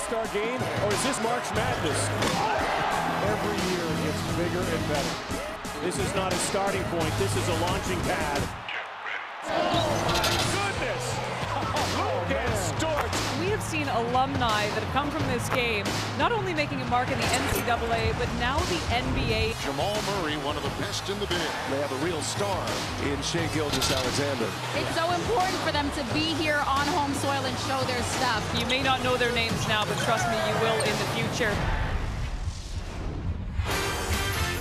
All-Star game, or is this March Madness? Every year it gets bigger and better. This is not a starting point. This is a launching pad. Oh, my goodness! Look at Stort! We have seen alumni that have come from this game not only making a mark in the NCAA, but now the NBA. Jamal Murray, one of the best in the big. They have a real star in Shai Gilgeous-Alexander. It's so important for them to be here on home soil and show their stuff. You may not know their names now, but trust me, you will in the future.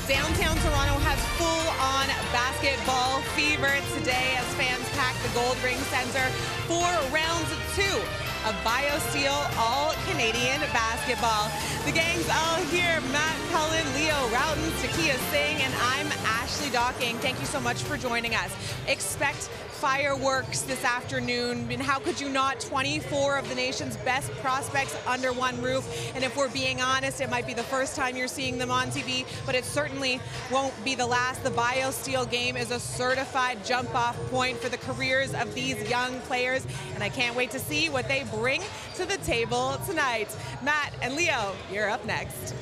Downtown Toronto has full-on basketball fever today as fans pack the Goldring Center for round 2 of BioSteel All-Canadian Basketball. The gang's all here. Matt Cullen, Leo Routen, Takia Singh, and I'm Ashley Docking. Thank you so much for joining us. Expect fireworks this afternoon, and how could you not? 24 of the nation's best prospects under one roof, and if we're being honest, it might be the first time you're seeing them on TV, but it certainly won't be the last. The BioSteel game is a certified jump-off point for the careers of these young players, and I can't wait to see what they bring to the table tonight. Matt and Leo, you're up next.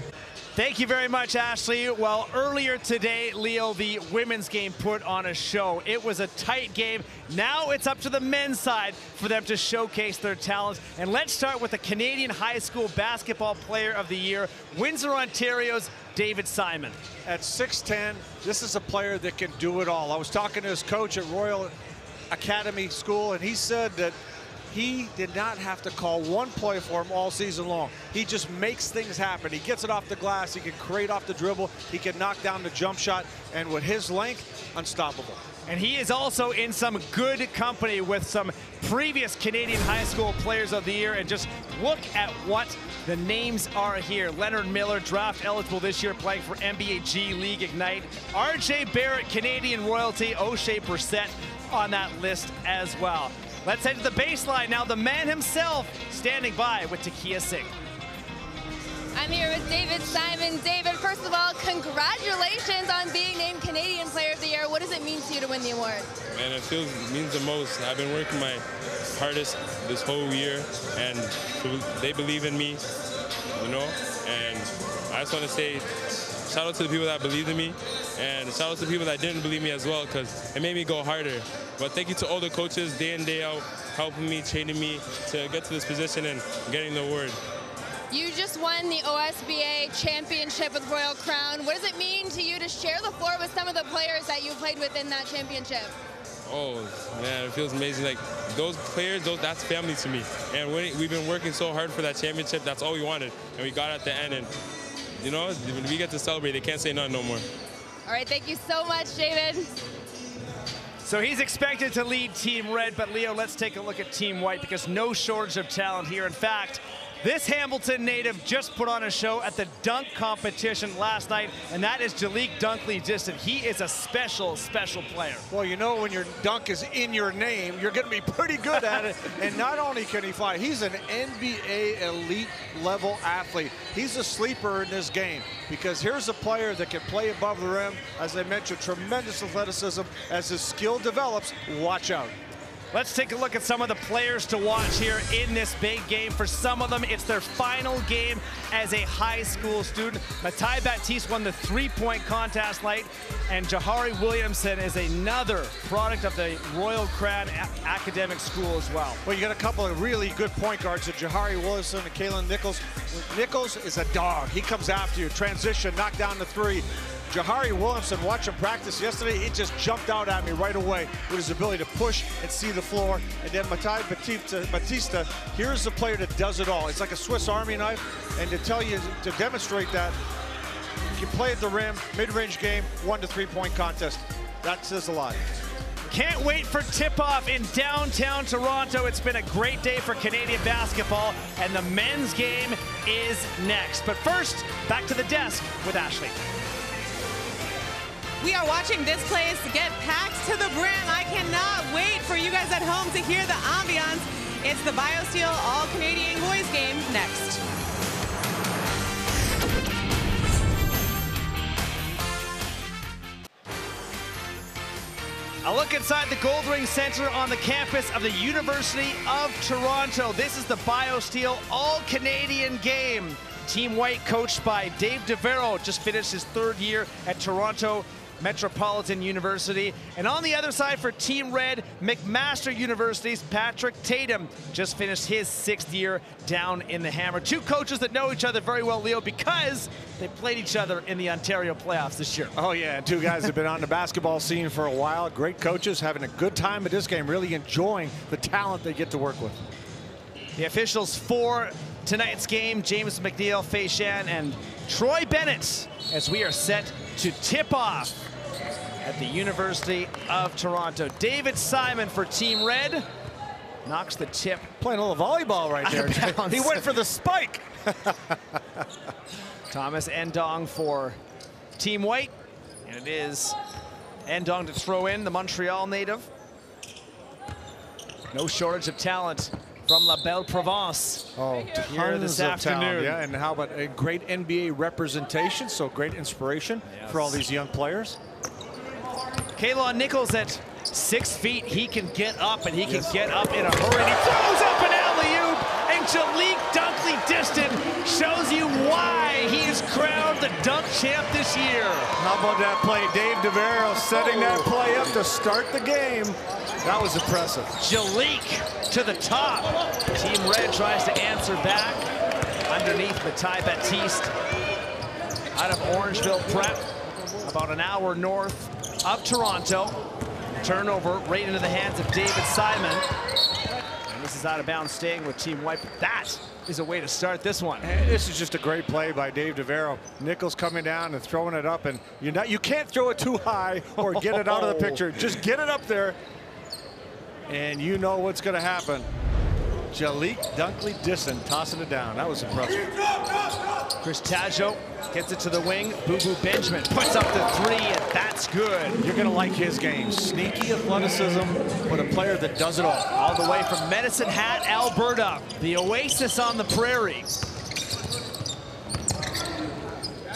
Thank you very much, Ashley. Well, earlier today, Leo, the women's game put on a show. It was a tight game. Now it's up to the men's side for them to showcase their talents. And let's start with the Canadian High School Basketball Player of the Year, Windsor, Ontario's David Simon. At 6'10", this is a player that can do it all. I was talking to his coach at Royal Academy School, and he said that he did not have to call one play for him all season long. He just makes things happen. He gets it off the glass. He can create off the dribble. He can knock down the jump shot. And with his length, unstoppable. And he is also in some good company with some previous Canadian High School Players of the Year. And just look at what the names are here. Leonard Miller, draft eligible this year, playing for NBA G League Ignite. RJ Barrett, Canadian royalty. O'Shea Brissett on that list as well. Let's head to the baseline now. The man himself standing by with Takia Singh. I'm here with David Simon. David, first of all, congratulations on being named Canadian Player of the Year. What does it mean to you to win the award? Man, it means the most. I've been working my hardest this whole year, and they believe in me, you know, and I just want to say shout out to the people that believed in me, and shout out to the people that didn't believe me as well, because it made me go harder. But thank you to all the coaches day in, day out, helping me, training me to get to this position and getting the award. You just won the OSBA championship with Royal Crown. What does it mean to you to share the floor with some of the players that you played with in that championship? Oh, man, it feels amazing. Like, those players, that's family to me. And we've been working so hard for that championship. That's all we wanted, and we got it at the end. And, you know, when we get to celebrate, they can't say nothing no more. All right, thank you so much, David. So he's expected to lead Team Red, but Leo, let's take a look at Team White, because no shortage of talent here. In fact, this Hamilton native just put on a show at the dunk competition last night, and that is Jalik Dunkley-Distant. He is a special, special player. Well, you know, when your dunk is in your name, you're going to be pretty good at it. And not only can he fly, he's an NBA elite level athlete. He's a sleeper in this game, because here's a player that can play above the rim. As I mentioned, tremendous athleticism. As his skill develops, watch out. Let's take a look at some of the players to watch here in this big game. For some of them, it's their final game as a high school student. Matai Baptiste won the three-point contest night, and Jahari Williamson is another product of the Royal Crown Academic School as well. Well, you got a couple of really good point guards, Jahari Williamson and Kalen Nichols. Nichols is a dog. He comes after you. Transition, knock down the three. Jahari Williamson, watch him practice yesterday. He just jumped out at me right away with his ability to push and see the floor. And then Matai Batista, here's the player that does it all. It's like a Swiss Army knife. And to tell you, to demonstrate that, you play at the rim, mid-range game, 1 to 3 point contest. That says a lot. Can't wait for tip-off in downtown Toronto. It's been a great day for Canadian basketball, and the men's game is next. But first, back to the desk with Ashley. We are watching this place get packed to the brim. I cannot wait for you guys at home to hear the ambiance. It's the BioSteel All-Canadian Boys game next. A look inside the Goldring Center on the campus of the University of Toronto. This is the BioSteel All-Canadian game. Team White, coached by Dave DeVero, just finished his 3rd year at Toronto Metropolitan University. And on the other side for Team Red, McMaster University's Patrick Tatum just finished his 6th year down in the Hammer. 2 coaches that know each other very well, Leo, because they played each other in the Ontario playoffs this year. Oh yeah, 2 guys have been on the basketball scene for a while. Great coaches, having a good time at this game, really enjoying the talent they get to work with. The officials for tonight's game, James McNeil, Faye Shan, and Troy Bennett, as we are set to tip off at the University of Toronto. David Simon for Team Red knocks the tip. Playing a little volleyball right there. He went for the spike. Thomas Endong for Team White, and it is Endong to throw in, the Montreal native. No shortage of talent from La Belle Provence here this afternoon. Talent, yeah, and how about a great NBA representation, so great inspiration for all these young players. Kalon Nichols at 6 feet, he can get up, and he can get up in a hurry. And he throws up an alley-oop, and Jalik Dunkley-Diston shows you why he is crowned the dunk champ this year. How about that play? Dave DeVero setting that play up to start the game. That was impressive. Jalik to the top. Team Red tries to answer back. Underneath Matai Baptiste out of Orangeville Prep, about an hour north of Toronto. Turnover right into the hands of David Simon. And this is out of bounds, staying with Team White. But that is a way to start this one. And this is just a great play by Dave DeVero. Nichols coming down and throwing it up, and you can't throw it too high or get it out of the picture. Just get it up there, and you know what's going to happen. Jalik Dunkley-Diston tossing it down. That was impressive. Chris Taggio gets it to the wing. Boo Boo Benjamin puts up the 3, and that's good. You're going to like his game. Sneaky athleticism, but a player that does it all. All the way from Medicine Hat, Alberta, the oasis on the prairie.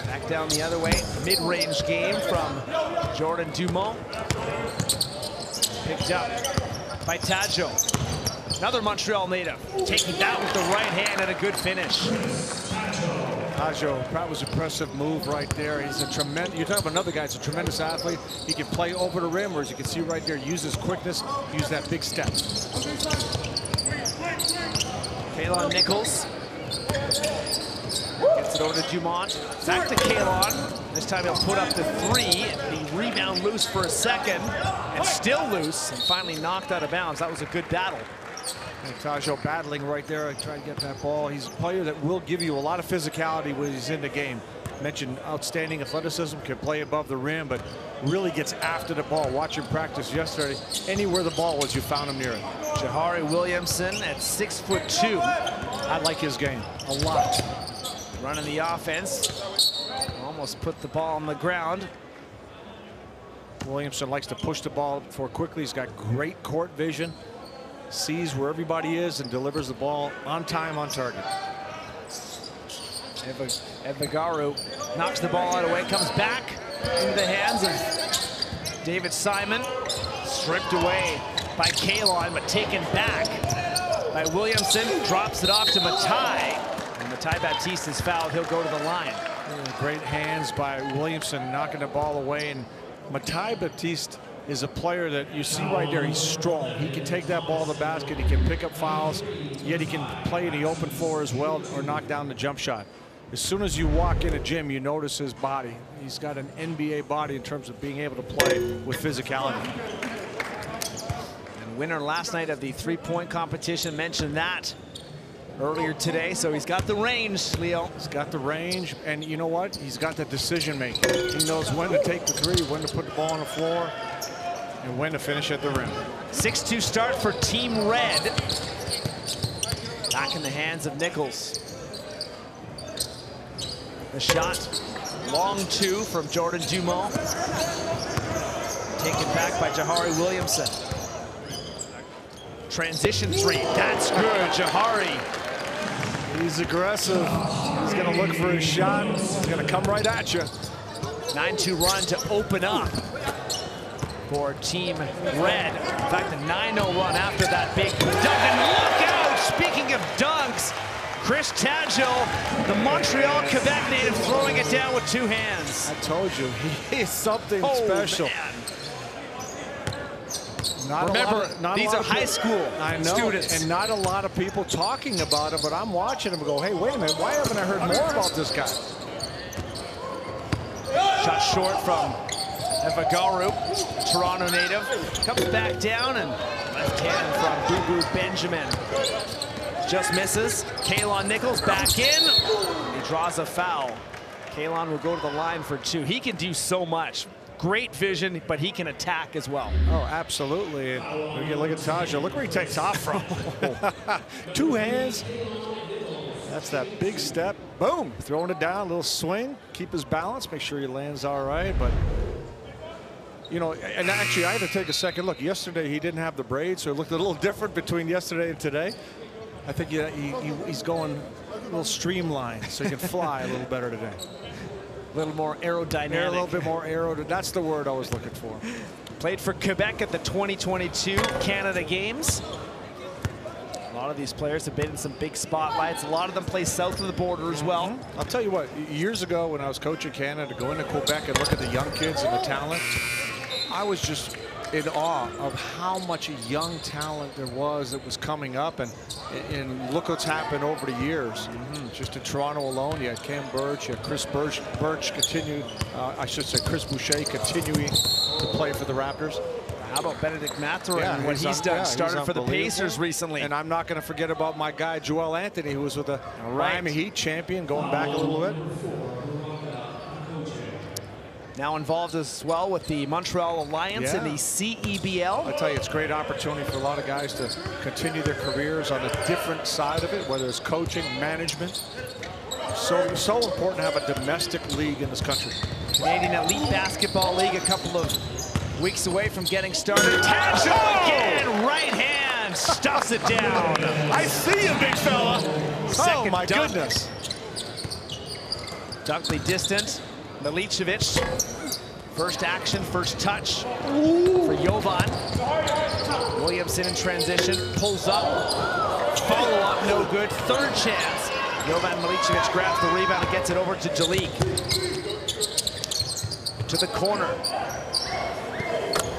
Back down the other way, mid-range game from Jordan Dumont. Picked up by Taggio. Another Montreal native, taking that with the right hand and a good finish. Taggio, that was an impressive move right there. He's a tremendous, you're talking about another guy, he's a tremendous athlete. He can play over the rim, or as you can see right there, use his quickness, use that big step. Kalon Nichols gets it over to Dumont. Back to Kalon. This time he'll put up the 3. The rebound loose for a second, and still loose, and finally knocked out of bounds. That was a good battle. And Taggio battling right there, trying to get that ball. He's a player that will give you a lot of physicality when he's in the game. Mentioned outstanding athleticism, can play above the rim, but really gets after the ball. Watch him practice yesterday. Anywhere the ball was, you found him near it. Jahari Williamson at 6'2". I like his game a lot. Running the offense. Almost put the ball on the ground. Williamson likes to push the ball forward quickly. He's got great court vision. Sees where everybody is and delivers the ball on time, on target. Evagaru knocks the ball out of the way, comes back into the hands of David Simon. Stripped away by Kalon, but taken back by Williamson. Drops it off to Matai. And Matai Baptiste is fouled. He'll go to the line. Great hands by Williamson, knocking the ball away. And Matai Baptiste is a player that you see right there. He's strong. He can take that ball to the basket. He can pick up fouls, yet he can play in the open floor as well, or knock down the jump shot. As soon as you walk in a gym, you notice his body. He's got an NBA body in terms of being able to play with physicality. And winner last night of the 3-point competition, mentioned that earlier today. So he's got the range, Leo. He's got the range, and you know what? He's got the decision making. He knows when to take the 3, when to put the ball on the floor, and when to finish at the rim. 6-2 start for Team Red. Back in the hands of Nichols. The shot, long 2 from Jordan Dumont. Taken back by Jahari Williamson. Transition 3, that's good, Jahari. He's aggressive. He's going to look for his shot. He's going to come right at you. 9-2 run to open up. for Team Red. In fact, a 9-0 run after that big dunk. And look out! Speaking of dunks, Chris Tadjo, the Montreal, Quebec native, throwing it down with 2 hands. I told you, he is something special. Man. Remember, these are high school students. And not a lot of people talking about him, but I'm watching him and go, hey, wait a minute, why haven't I heard more about this guy? Shot short from Evagaru, Toronto native. Comes back down and left hand from Boo Boo Benjamin. Just misses. Kalon Nichols back in. He draws a foul. Kalon will go to the line for 2. He can do so much. Great vision, but he can attack as well. Oh, absolutely. Look at Tadjo. Look where he takes off from. 2 hands. That's that big step. Boom. Throwing it down, a little swing. Keep his balance. Make sure he lands all right. But, you know, and actually I had to take a second look. Yesterday he didn't have the braids, so it looked a little different between yesterday and today. I think he's going a little streamlined, so he can fly a little better today. A little more aerodynamic. A little bit more that's the word I was looking for. Played for Quebec at the 2022 Canada Games. A lot of these players have been in some big spotlights. A lot of them play south of the border as well. I'll tell you what, years ago when I was coaching Canada, to go into Quebec and look at the young kids and the talent, I was just in awe of how much young talent there was that was coming up, and look what's happened over the years. Just in Toronto alone, you had Cam Birch, you had Chris Birch continued, I should say Chris Boucher continuing to play for the Raptors. How about Benedict Mathurin and what he's done? Started for the Pacers recently. And I'm not going to forget about my guy Joel Anthony, who was with the Miami Heat champion, going back a little bit. Now involved as well with the Montreal Alliance in the CEBL. I tell you, it's a great opportunity for a lot of guys to continue their careers on a different side of it, whether it's coaching, management. So important to have a domestic league in this country. Canadian Elite Basketball League a couple of weeks away from getting started. Tadjo again, right hand, stuffs it down. I see you, big fella. Second my dunk. goodness. Dunkley distant. Milicevic, first action, first touch for Jovan. Williamson in transition, pulls up, follow up, no good, 3rd chance. Jovan Milicevic grabs the rebound and gets it over to Jalik. To the corner.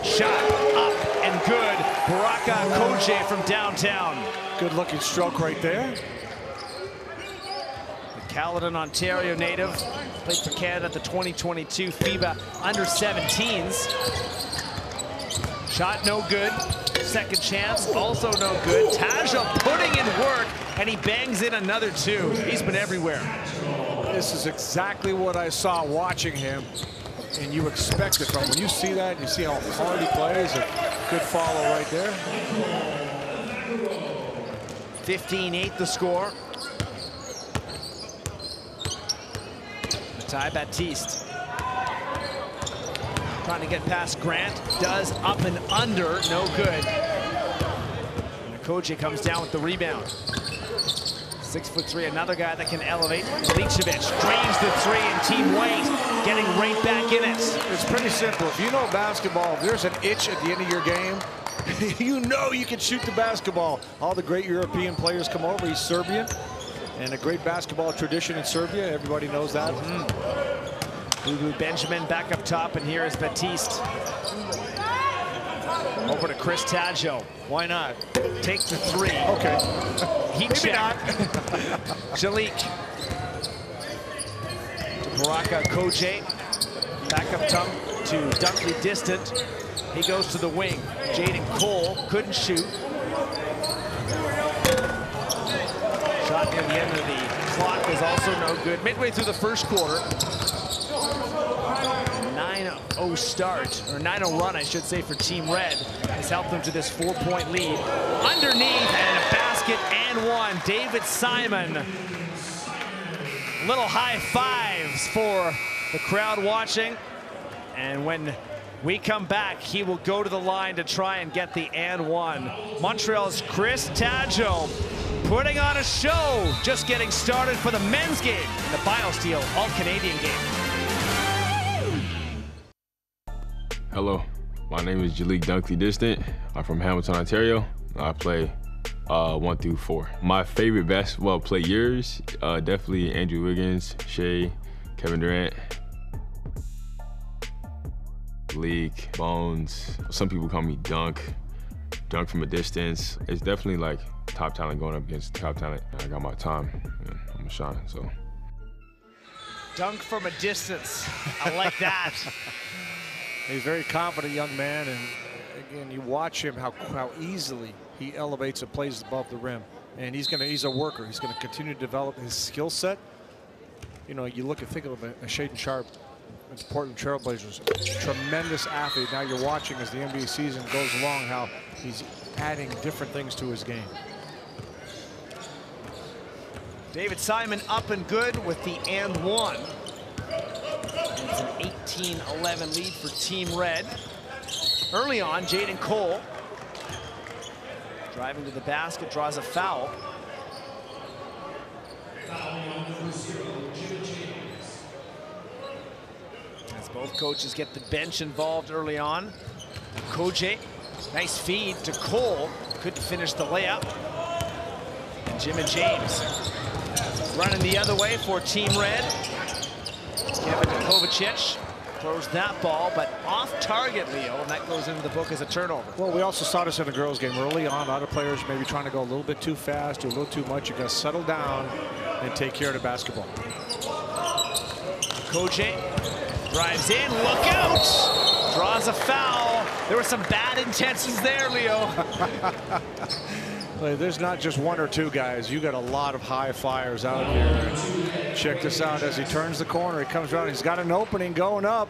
Shot up and good. Baraka Koje from downtown. Good looking stroke right there. Caledon, Ontario native, played for Canada at the 2022 FIBA Under-17s. Shot no good. Second chance, also no good. Tadjo putting in work, and he bangs in another 2. He's been everywhere. This is exactly what I saw watching him, and you expect it from him. When you see that, and you see how hard he plays, a good follow right there. 15-8 the score. Ty Baptiste trying to get past Grant, does up and under, no good. And Koje comes down with the rebound. 6'3", another guy that can elevate. Milicevic drains the 3, and Team White getting right back in it. It's pretty simple. If you know basketball, if there's an itch at the end of your game, you know you can shoot the basketball. All the great European players come over. He's Serbian. And a great basketball tradition in Serbia. Everybody knows that. Boo Benjamin back up top, and here is Baptiste. Over to Chris Tadjo. Why not? Take the 3. Okay. Heat Maybe check. not. Jalik. To Baraka Koje. Back up top to Dunkley distant. He goes to the wing. Jaden Cole couldn't shoot. Shot near the end of the clock is also no good. Midway through the first quarter. 9-0 start, or 9-0 run, I should say, for Team Red has helped them to this 4-point lead. Underneath, and a basket and 1. David Simon. Little high fives for the crowd watching. And when we come back, he will go to the line to try and get the and 1. Montreal's Chris Tadjo putting on a show, just getting started for the men's game in the BioSteel All-Canadian game. Hello, My name is Jalik Dunkley Distant. I'm from Hamilton, Ontario. I play 1 through 4. My favorite basketball players, definitely Andrew Wiggins, Shea, Kevin Durant, Leak, Bones. Some people call me Dunk from a distance. It's definitely like top talent going up against top talent. I got my time and I'm gonna shine, so. Dunk from a distance. I like that. He's a very confident young man, and again, you watch him how easily he elevates and plays above the rim. And he's a worker. He's gonna continue to develop his skill set. You know, you think of a Shaedon Sharpe, it's Portland Trailblazers, tremendous athlete. Now you're watching as the NBA season goes along how he's adding different things to his game. David Simon up and good with the and one. It's an 18-11 lead for Team Red. Early on, Jaden Cole driving to the basket, draws a foul. As both coaches get the bench involved early on. Koje, nice feed to Cole, couldn't finish the layup. And Jim and James running the other way for Team Red. Kevin Kovacic throws that ball, but off target, Leo, and that goes into the book as a turnover. Well, we also saw this in the girls' game early on. Other players maybe trying to go a little bit too fast, do a little too much. You got to settle down and take care of the basketball. Koje drives in, look out! Draws a foul. There were some bad intentions there, Leo. There's not just one or two guys. You got a lot of high flyers out here. Check this out as he turns the corner. He comes around. He's got an opening going up.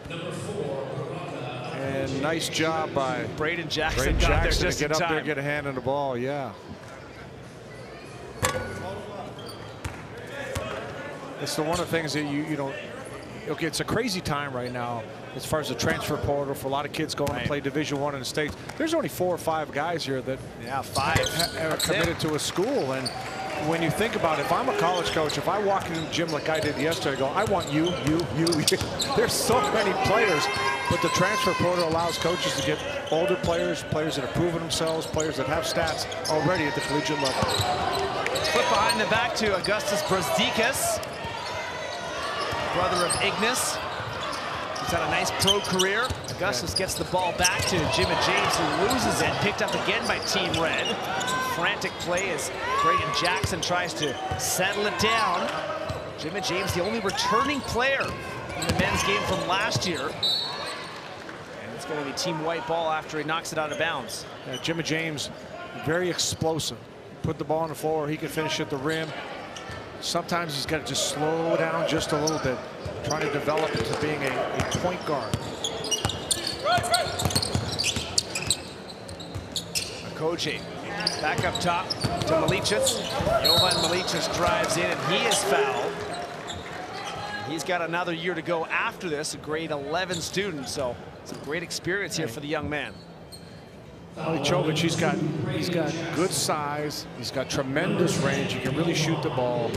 And nice job by Braden Jackson, got there just to get in up time. there, get a hand on the ball. Yeah. It's one of the things that you don't. Okay, it's a crazy time right now as far as the transfer portal for a lot of kids going to play Division I in the States. There's only 4 or 5 guys here that are committed to a school. And when you think about it, if I'm a college coach, if I walk into the gym like I did yesterday, I go, I want you. There's so many players, but the transfer portal allows coaches to get older players, players that have proven themselves, players that have stats already at the collegiate level. Flip behind the back to Augustus Brasdikas, brother of Ignas. He's had a nice pro career. Augustus gets the ball back to Jim and James, who loses it. Picked up again by Team Red. Some frantic play as Braden Jackson tries to settle it down. Jim and James, the only returning player in the men's game from last year. And it's going to be Team White ball after he knocks it out of bounds. Jim and James, very explosive. Put the ball on the floor. He can finish at the rim. Sometimes he's got to just slow down just a little bit, trying to develop into being a point guard. Koje back up top to Miličić. Jovan Miličić drives in, and he is fouled. He's got another year to go after this, a grade 11 student, so it's a great experience here for the young man. Miličić, he's got good size. He's got tremendous range. He can really shoot the ball.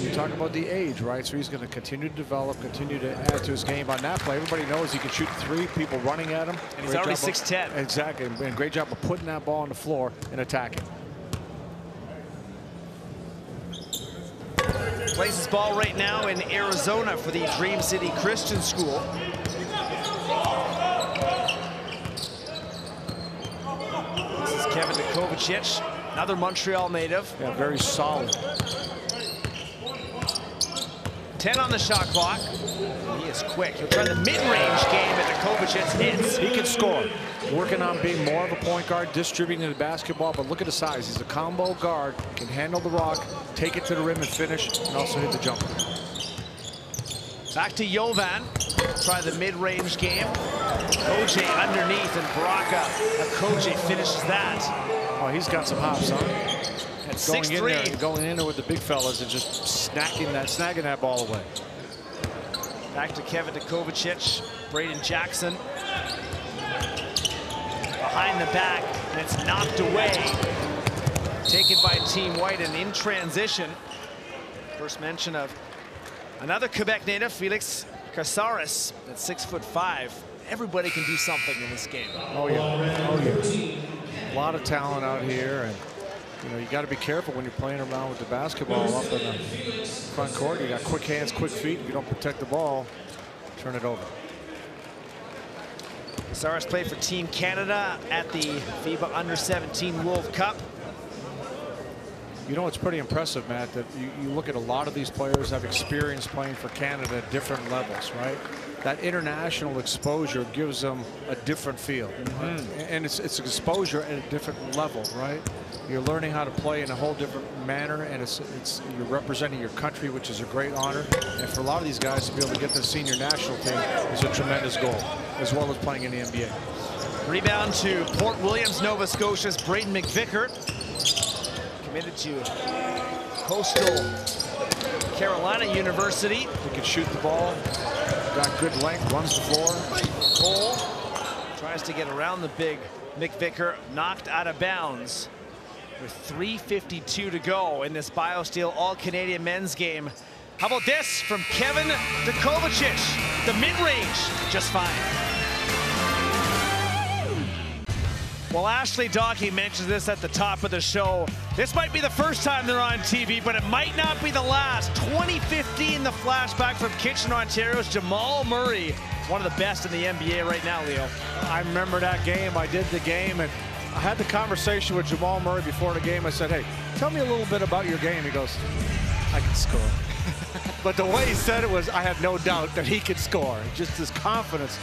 You talk about the age, right? So he's going to continue to develop, continue to add to his game on that play. Everybody knows he can shoot 3, people running at him. And he's already 6'10". Exactly, and great job of putting that ball on the floor and attacking. Plays his ball right now in Arizona for the Dream City Christian School. This is Kevin Kovacic, another Montreal native. Yeah, very solid. 10 on the shot clock. He is quick. He'll try the mid-range game at the Kovacic hits. He can score. Working on being more of a point guard, distributing the basketball, but look at the size. He's a combo guard, can handle the rock, take it to the rim and finish, and also hit the jumper. Back to Jovan. Try the mid-range game. Koje underneath, and Baraka Koje finishes that. Oh, he's got some hops, huh? At going in there with the big fellas and just snagging that ball away. Back to Kevin Kovacic, Braden Jackson. Behind the back, and it's knocked away. Taken by Team White and in transition. First mention of another Quebec native, Felix Casares, at 6'5". everybody can do something in this game. Oh yeah, oh yeah. A lot of talent out here, and you know you got to be careful when you're playing around with the basketball up in the front court. You got quick hands, quick feet. If you don't protect the ball, turn it over. Casares played for Team Canada at the FIBA Under-17 World Cup. You know, it's pretty impressive, Matt, that you look at a lot of these players have experience playing for Canada at different levels, right? That international exposure gives them a different feel. And it's exposure at a different level, right? You're learning how to play in a whole different manner, and you're representing your country, which is a great honor. And for a lot of these guys to be able to get to the senior national team is a tremendous goal, as well as playing in the NBA. Rebound to Port Williams, Nova Scotia's Braden McVickard. Committed to Coastal Carolina University. He can shoot the ball, got good length, runs the floor. Cole tries to get around the big McVickard, knocked out of bounds with 3:52 to go in this BioSteel All-Canadian men's game. How about this from Kevin Dukovacic? The mid-range, just fine. Well, Ashley Dockey mentions this at the top of the show. This might be the first time they're on TV, but it might not be the last. 2015, the flashback from Kitchener, Ontario's Jamal Murray. One of the best in the NBA right now, Leo. I remember that game. I did the game, and I had the conversation with Jamal Murray before the game. I said, hey, tell me a little bit about your game. He goes, I can score. But the way he said it was, I have no doubt that he could score. Just his confidence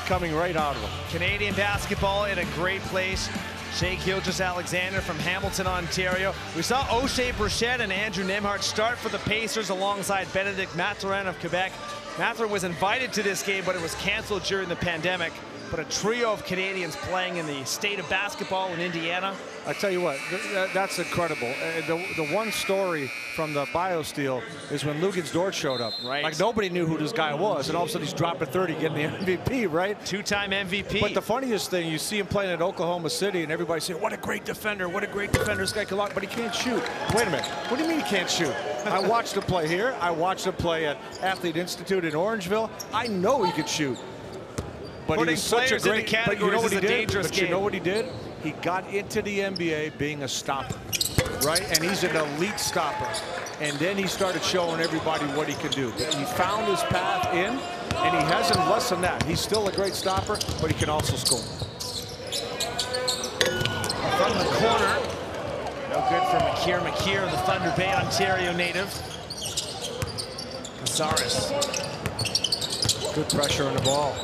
coming right out of him. Canadian basketball in a great place. Shea Gilgeous-Alexander from Hamilton, Ontario. We saw O'Shea Brissett and Andrew Nembhard start for the Pacers alongside Benedict Mathurin of Quebec. Mathurin was invited to this game, but it was canceled during the pandemic. But a trio of Canadians playing in the state of basketball in Indiana. I tell you what, that's incredible. The one story from the BioSteel is when Luguentz Dort showed up. Right. Like nobody knew who this guy was, and all of a sudden he's dropping 30, getting the MVP, right? Two-time MVP. But the funniest thing, you see him playing at Oklahoma City, and everybody saying, what a great defender, what a great defender, this guy can lock, but he can't shoot. Wait a minute, what do you mean he can't shoot? I watched him play here. I watched him play at Athlete Institute in Orangeville. I know he could shoot. But he was such a great category. You know what he did? Dangerous game. You know what he did? He got into the NBA being a stopper, right? And he's an elite stopper. And then he started showing everybody what he could do. He found his path in, and he hasn't less than that. He's still a great stopper, but he can also score. From the corner, no good for McKeer, the Thunder Bay, Ontario native. Casares. Good pressure on the ball.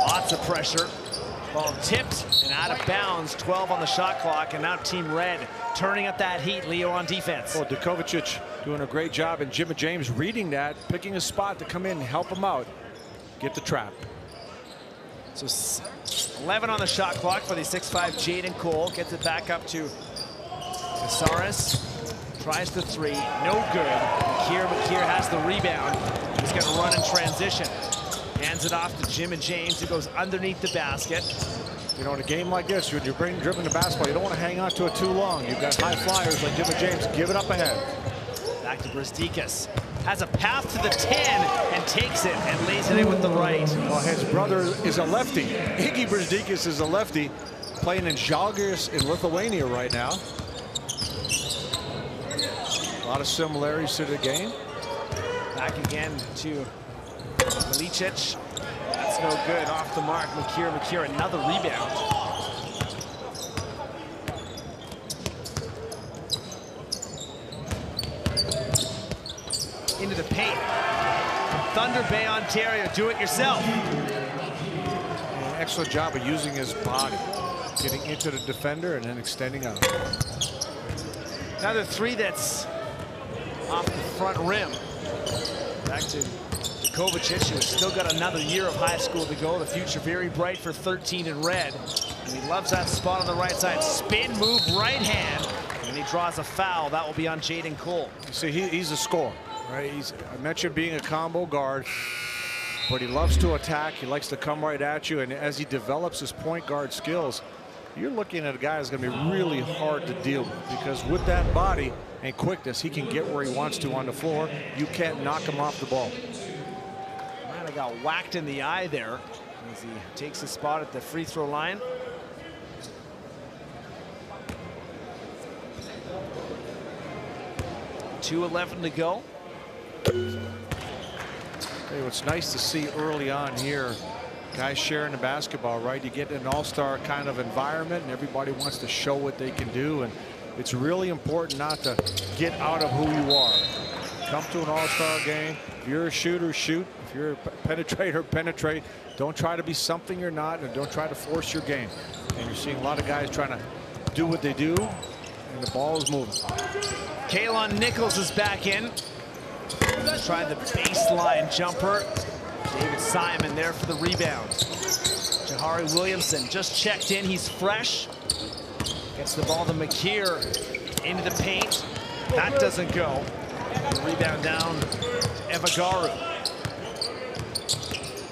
Lots of pressure. Ball tipped and out of bounds. 12 on the shot clock, and now Team Red turning up that heat, Leo, on defense. Well, Dukovacic doing a great job, and Jimmy James reading that, picking a spot to come in and help him out. Get the trap. So 11 on the shot clock for the 6'5" Jaden Cole. Gets it back up to Casares. Tries the three. No good. McKeer has the rebound. He's going to run in transition. Hands it off to Jim and James, who goes underneath the basket. You know, in a game like this, when you're dribbling the basketball, you don't want to hang on to it too long. You've got high flyers like Jim and James. Give it up ahead. Back to Brazdeikis. Has a path to the 10 and takes it and lays it in with the right. Well, his brother is a lefty. Iggy Brazdeikis is a lefty, playing in Žalgiris in Lithuania right now. A lot of similarities to the game. Back again to Milicic. That's no good. Off the mark. McKeer, another rebound. Into the paint. Thunder Bay, Ontario. Do it yourself. An excellent job of using his body, getting into the defender and then extending out. Another three that's off the front rim. Back to Dukovacic, who's still got another year of high school to go. The future very bright for 13 in red. And he loves that spot on the right side. Spin move, right hand. And he draws a foul. That will be on Jaden Cole. You see, he's a scorer, right? I mentioned being a combo guard, but he loves to attack. He likes to come right at you. And as he develops his point guard skills, you're looking at a guy that's going to be really hard to deal with, because with that body and quickness, he can get where he wants to on the floor. You can't knock him off the ball. Might have got whacked in the eye there. as he takes a spot at the free throw line. .2:11 to go. Hey, what's nice to see early on here, guys sharing the basketball, right? You get an all-star kind of environment and everybody wants to show what they can do, and it's really important not to get out of who you are. Come to an all-star game. If you're a shooter, shoot. If you're a penetrator, penetrate. Don't try to be something you're not, and don't try to force your game. And you're seeing a lot of guys trying to do what they do, and the ball is moving. Kalon Nichols is back in. Tried the baseline jumper. David Simon there for the rebound. Jahari Williamson just checked in. He's fresh. Gets the ball to McKeer into the paint. That doesn't go. The rebound down. Evagaru.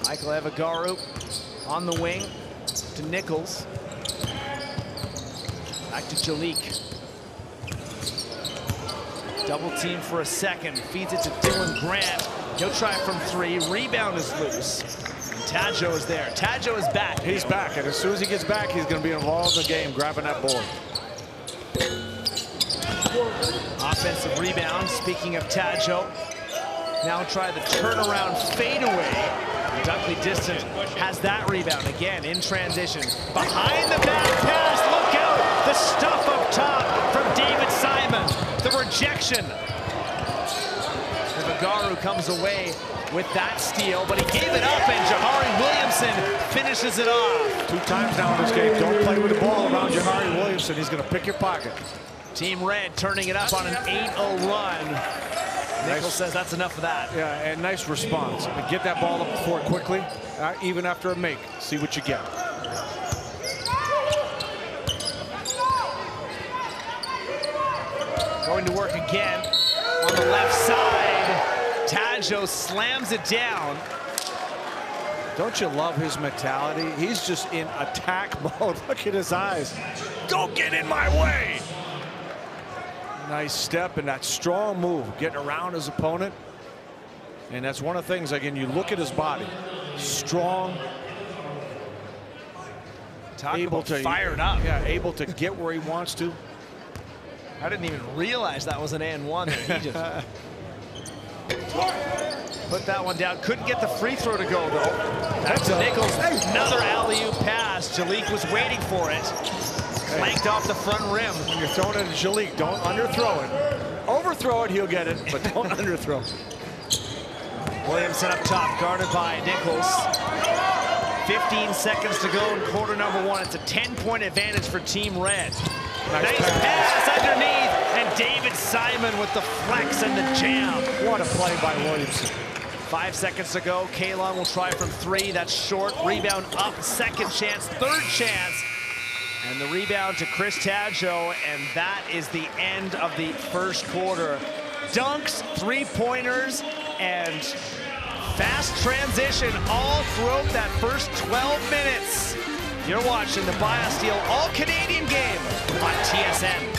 Michael Evagaru on the wing to Nichols. Back to Jalik. Double team for a second. Feeds it to Dylan Grant. He'll try from three. Rebound is loose. And Tadjo is there. Tadjo is back. He's back, and as soon as he gets back, he's going to be involved in the game, grabbing that board. Offensive rebound. Speaking of Tadjo, now try the turnaround fadeaway. Dunkley Distant has that rebound again in transition. Behind the back pass. Look out! The stuff up top from David Simon. The rejection. Evagaru comes away with that steal, but he gave it up, and Jahari Williamson finishes it off. 2 times now in this game. Don't play with the ball around Jahari Williamson. He's going to pick your pocket. Team Red turning it up on an 8-0 run. Nichols says that's enough of that. Yeah, and nice response. I mean, get that ball up the court quickly, even after a make. See what you get. Going to work again on the left side. Tadjo slams it down. Don't you love his mentality? He's just in attack mode. Look at his eyes. Go get in my way. Nice step and that strong move, getting around his opponent. And that's one of the things, again, you look at his body. Strong. Able to fired up. Yeah, able to get where he wants to. I didn't even realize that was an and one. He just put that one down. Couldn't get the free throw to go, though. That's Nichols. Another alley-oop pass. Jalik was waiting for it. Flanked off the front rim. When you're throwing it at Jalik, don't underthrow it. Overthrow it, he'll get it, but don't underthrow it. Williamson up top, guarded by Nichols. 15 seconds to go in quarter number 1. It's a 10-point advantage for Team Red. Nice pass underneath, and David Simon with the flex and the jam. What a play by Williamson. 5 seconds to go. Kalon will try from 3. That's short. Rebound up. Second chance. Third chance. And the rebound to Chris Tadjo, and that is the end of the first quarter. Dunks, three-pointers, and fast transition all throughout that first 12 minutes. You're watching the BioSteel All-Canadian game on TSN.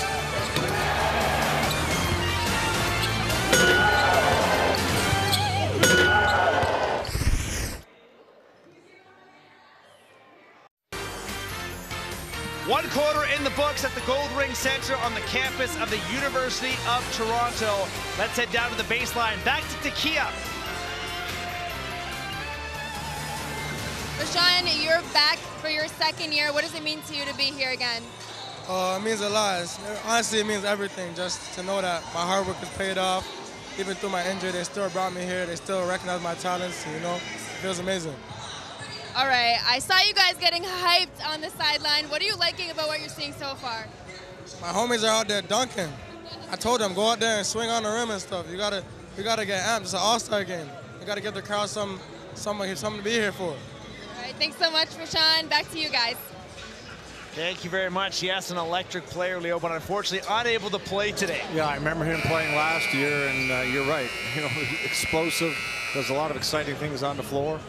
One quarter in the books at the Goldring Center on the campus of the University of Toronto. Let's head down to the baseline. Back to Takia. Rashawn, you're back for your second year. What does it mean to you to be here again? It means a lot. Honestly, it means everything. Just to know that my hard work has paid off. Even through my injury, they still brought me here. They still recognize my talents, you know. It feels amazing. All right, I saw you guys getting hyped on the sideline. What are you liking about what you're seeing so far? My homies are out there dunking. I told them, go out there and swing on the rim and stuff. You gotta get amped. It's an all-star game. You gotta give the crowd something to be here for. All right, thanks so much, Rashawn. Back to you guys. Thank you very much. Yes, an electric player, Leo, but unfortunately unable to play today. Yeah, I remember him playing last year, and you're right. You know, explosive, does a lot of exciting things on the floor.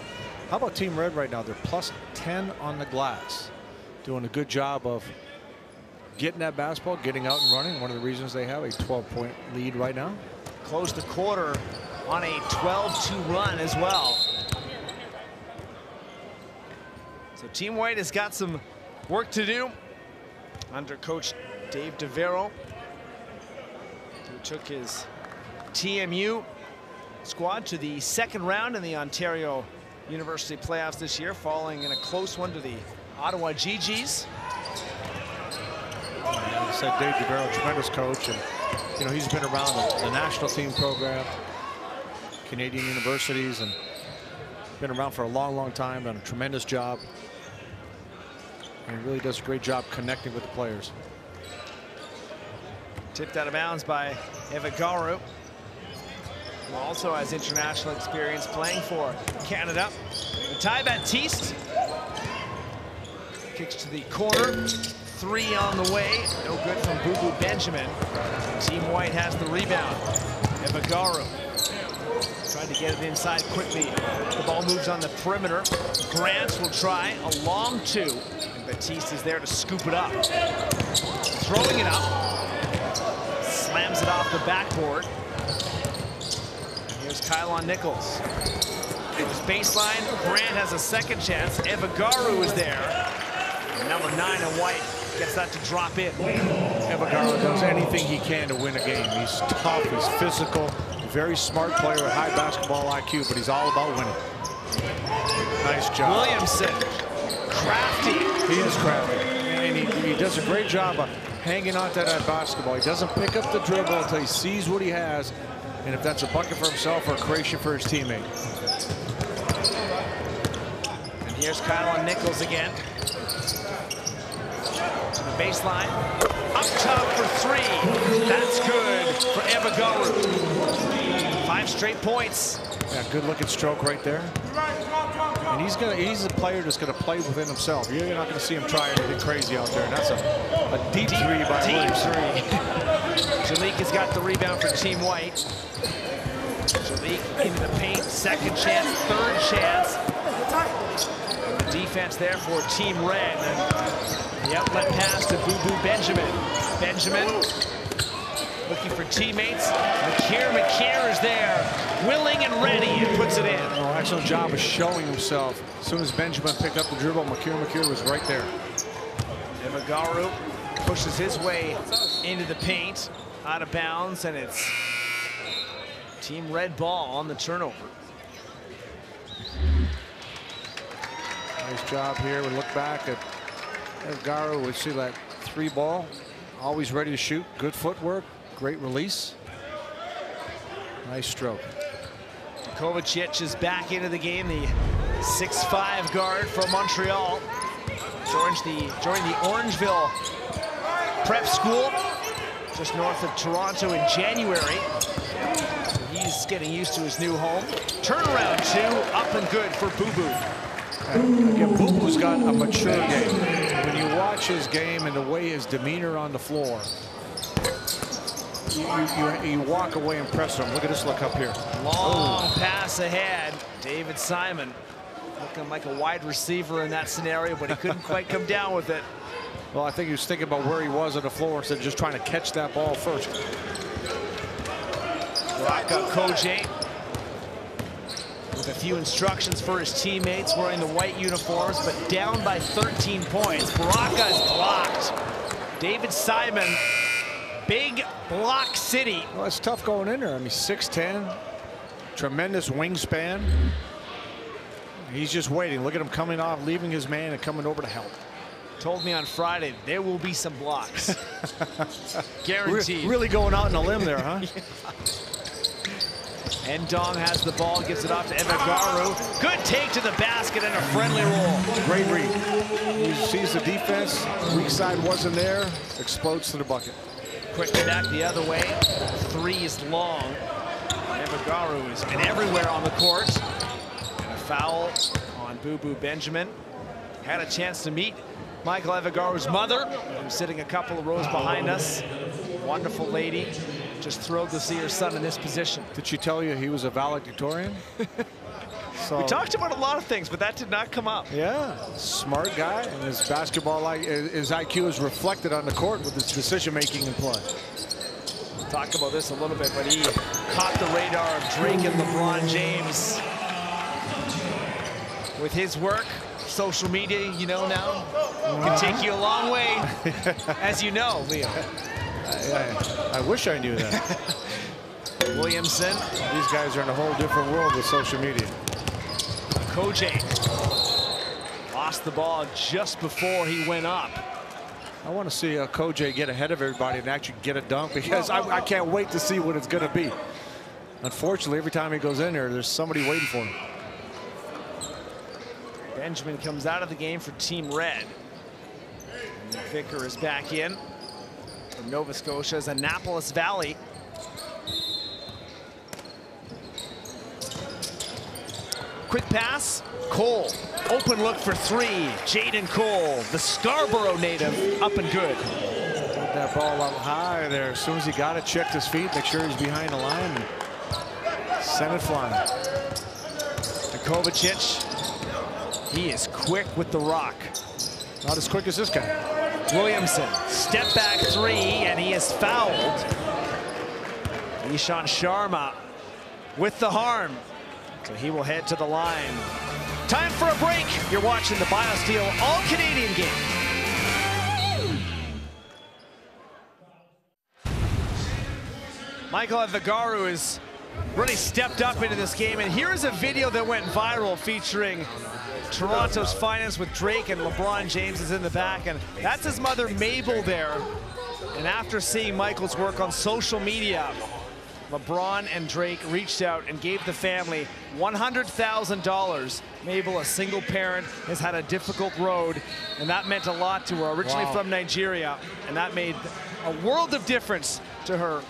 How about Team Red right now? They're plus 10 on the glass. Doing a good job of getting that basketball, getting out and running. One of the reasons they have a 12-point lead right now. Close the quarter on a 12-2 run as well. So Team White has got some work to do under Coach Dave DeVero, who took his TMU squad to the second round in the Ontario University playoffs this year, falling in a close one to the Ottawa GGs. I said Dave DeVero, tremendous coach, and you know he's been around the national team program, Canadian universities, and been around for a long time. Done a tremendous job, and really does a great job connecting with the players. Tipped out of bounds by Evagaru, who also has international experience playing for Canada. Ty Baptiste kicks to the corner. 3 on the way. No good from Boo Benjamin. Team White has the rebound. Evagaru trying to get it inside quickly. The ball moves on the perimeter. Grant will try a long 2. And Baptiste is there to scoop it up. Throwing it up. Slams it off the backboard. And here's Kylon Nichols. It's baseline. Grant has a second chance. Evagaru is there. And number 9 in White gets that to drop in. Evagaru does anything he can to win a game. He's tough, he's physical, very smart player with high basketball IQ, but he's all about winning. Nice job. Williamson, crafty. He is crafty, and he does a great job of hanging on to that basketball. He doesn't pick up the dribble until he sees what he has, and if that's a bucket for himself or a creation for his teammate. And here's Kylon Nichols again. To the baseline, up top for 3. That's good for Evagaru. 5 straight points. Yeah, good looking stroke right there. And he's a player that's gonna play within himself. You're not gonna see him try anything crazy out there. And that's a deep 3 by Williams. Jalik has got the rebound for Team White. Jalik into the paint, second chance, third chance. And the defense there for Team Red. And the outlet pass to Boo Benjamin. Benjamin looking for teammates. McKeer is there, willing and ready, and puts it in. Oh, excellent job of showing himself. As soon as Benjamin picked up the dribble, McKeer was right there. Evagaru pushes his way into the paint, out of bounds, and it's Team Red ball on the turnover. Nice job here. We look back at Evagaru. We see that 3 ball, always ready to shoot. Good footwork, great release. Nice stroke. Kovacic is back into the game, the 6'5" guard from Montreal. Joined the Orangeville prep school just north of Toronto in January. He's getting used to his new home. Turnaround 2, up and good for Boo Boo. Again, Boo Boo's got a mature game. When you watch his game and the way his demeanor on the floor, you walk away impressed with him. Look at this look up here. Long pass ahead. David Simon looking like a wide receiver in that scenario, but he couldn't quite come down with it. Well, I think he was thinking about where he was on the floor instead of just trying to catch that ball first. Baraka Koje with a few instructions for his teammates wearing the white uniforms, but down by 13 points. Baraka is blocked. David Simon, big block city. Well, it's tough going in there. I mean, 6'10", tremendous wingspan. He's just waiting. Look at him coming off, leaving his man and coming over to help. Told me on Friday there will be some blocks. Guaranteed. Really going out on a limb there, huh? Yeah. Ndong has the ball, gives it off to Evagaru. Good take to the basket and a friendly roll. Great read. He sees the defense. Weak side wasn't there. Explodes to the bucket. Quickly back the other way. 3 is long. Evagaru has been everywhere on the court. And a foul on Boo Benjamin. Had a chance to meet Michael Evagaru's mother, who's sitting a couple of rows behind us. Wonderful lady. Just thrilled to see her son in this position. Did she tell you he was a valedictorian? So, we talked about a lot of things, but that did not come up. Yeah, smart guy, and his basketball, his IQ is reflected on the court with his decision-making and play. We'll talk about this a little bit, but he caught the radar of Drake and LeBron James with his work. Social media, you know now, can take you a long way, as you know, Leo. I wish I knew that. Williamson. These guys are in a whole different world with social media. Kojay lost the ball just before he went up. I want to see Kojay get ahead of everybody and actually get a dunk, because I can't wait to see what it's going to be. Unfortunately, every time he goes in there, there's somebody waiting for him. Benjamin comes out of the game for Team Red. And Vicker is back in from Nova Scotia's Annapolis Valley. Quick pass, Cole. Open look for three. Jaden Cole, the Scarborough native, up and good. Got that ball up high there. As soon as he got it, checked his feet, make sure he's behind the line, and sent it flying. Kovacic, he is quick with the rock. Not as quick as this guy. Williamson, step back three, and he is fouled. Ishan Sharma with the harm. So he will head to the line. Time for a break. You're watching the BioSteel All-Canadian game. Michael Avagaru has really stepped up into this game, and here's a video that went viral featuring Toronto's finest with Drake, and LeBron James is in the back, and that's his mother Mabel there. And after seeing Michael's work on social media, LeBron and Drake reached out and gave the family $100,000. Mabel, a single parent, has had a difficult road, and that meant a lot to her. Originally from Nigeria, and that made a world of difference to her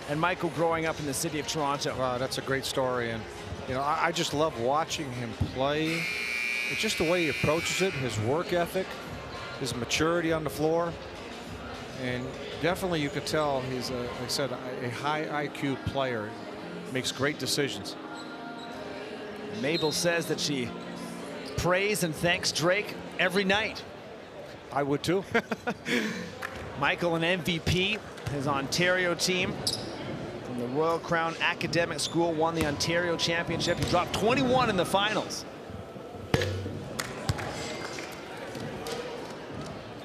and Michael growing up in the city of Toronto. Wow, that's a great story, and you know, I just love watching him play. It's just the way he approaches it, his work ethic, his maturity on the floor. And definitely you could tell he's, like I said, a high IQ player. Makes great decisions. Mabel says that she prays and thanks Drake every night. I would too. Michael, an MVP, his Ontario team from the Royal Crown Academic School, won the Ontario Championship. He dropped 21 in the finals.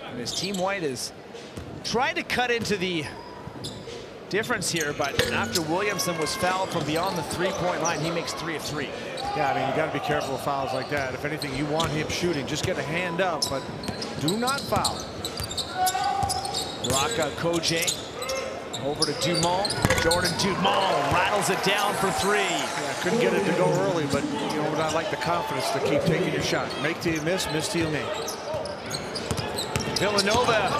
And his team white is trying to cut into the difference here, but after Williamson was fouled from beyond the three-point line, he makes 3 of 3. Yeah, I mean, you got to be careful with fouls like that. If anything, you want him shooting, just get a hand up, but do not foul. Raka Kojay over to Dumont. Jordan Dumont rattles it down for 3. Yeah, couldn't get it to go early, but you know what, I like the confidence to keep taking your shot. Make till you miss till you make. Villanova,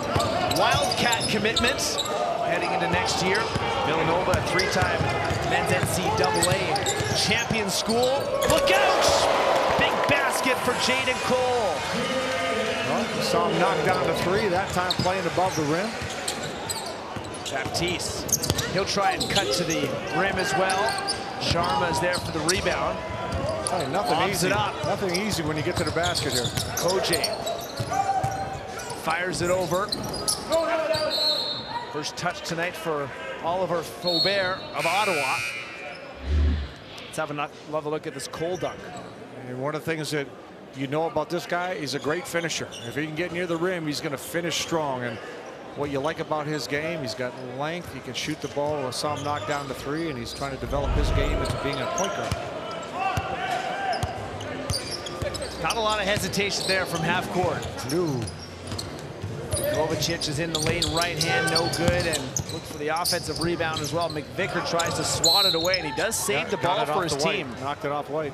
Wildcat commitment heading into next year. Villanova, a 3-time men's NCAA champion school. Look out! Big basket for Jaden Cole. Well, saw him knock down the 3, that time playing above the rim. Baptiste, he'll try and cut to the rim as well. Sharma is there for the rebound. Hey, nothing easy. It up. Nothing easy when you get to the basket here. Kojay fires it over. First touch tonight for Oliver Faubert of Ottawa. Let's have a look at this Cole dunk. And one of the things that you know about this guy, he's a great finisher. If he can get near the rim, he's going to finish strong. And what you like about his game, he's got length. He can shoot the ball. I saw him knock down the 3, and he's trying to develop his game into being a point guard. Not a lot of hesitation there from half court. No. Kovacic is in the lane, right hand, no good, and look for the offensive rebound as well. McVicker tries to swat it away, and he does save the ball for his team. Knocked it off White.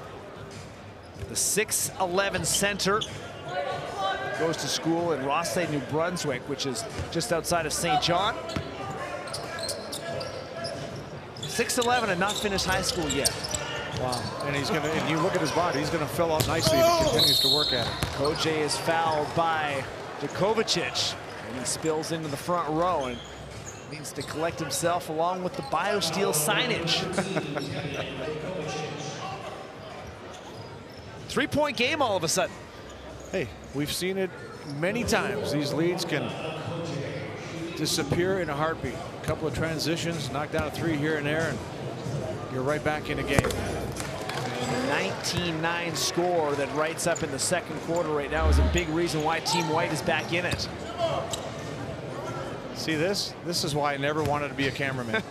The 6'11" center goes to school in Rothsay, New Brunswick, which is just outside of St. John. 6'11" and not finished high school yet. Wow. And he's going to, and you look at his body, he's going to fill out nicely if he continues to work at it. Kojay is fouled by Kovacic, and he spills into the front row and needs to collect himself along with the BioSteel signage. 3-point game all of a sudden. Hey, we've seen it many times. These leads can disappear in a heartbeat. A couple of transitions, knock down a 3 here and there, and you're right back in the game. 19-9 score that writes up in the second quarter right now is a big reason why Team White is back in it. See this? This is why I never wanted to be a cameraman.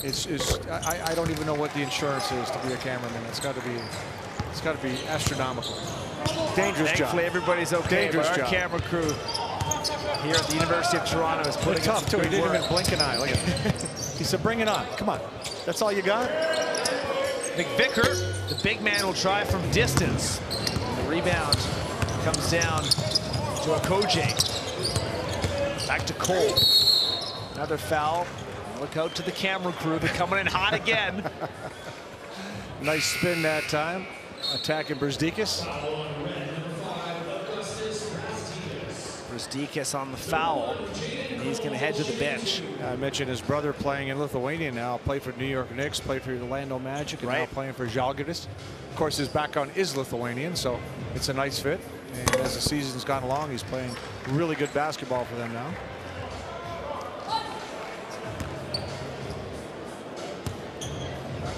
I don't even know what the insurance is to be a cameraman. It's got to be astronomical. Dangerous job. Thankfully, everybody's okay. Dangerous but our job. camera crew here at the University of Toronto is putting tough too. He didn't work. even blink an eye. Look at him. He said, "Bring it on. Come on. That's all you got." McVicker, the big man, will try from distance. The rebound comes down to Okoje. Back to Cole. Another foul. Look out to the camera crew. They're coming in hot again. Nice spin that time. Attacking Brzdikis. Brzdikis on the foul. And he's going to head to the bench. I mentioned his brother playing in Lithuania now. Played for New York Knicks, played for the Orlando Magic, and now playing for Žalgiris. Of course, his background is Lithuanian, so it's a nice fit. And as the season's gone along, he's playing really good basketball for them now.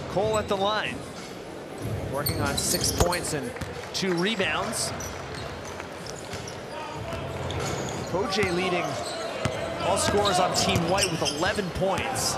Cole at the line, working on 6 points and 2 rebounds. Okoje leading all scorers on Team White with 11 points.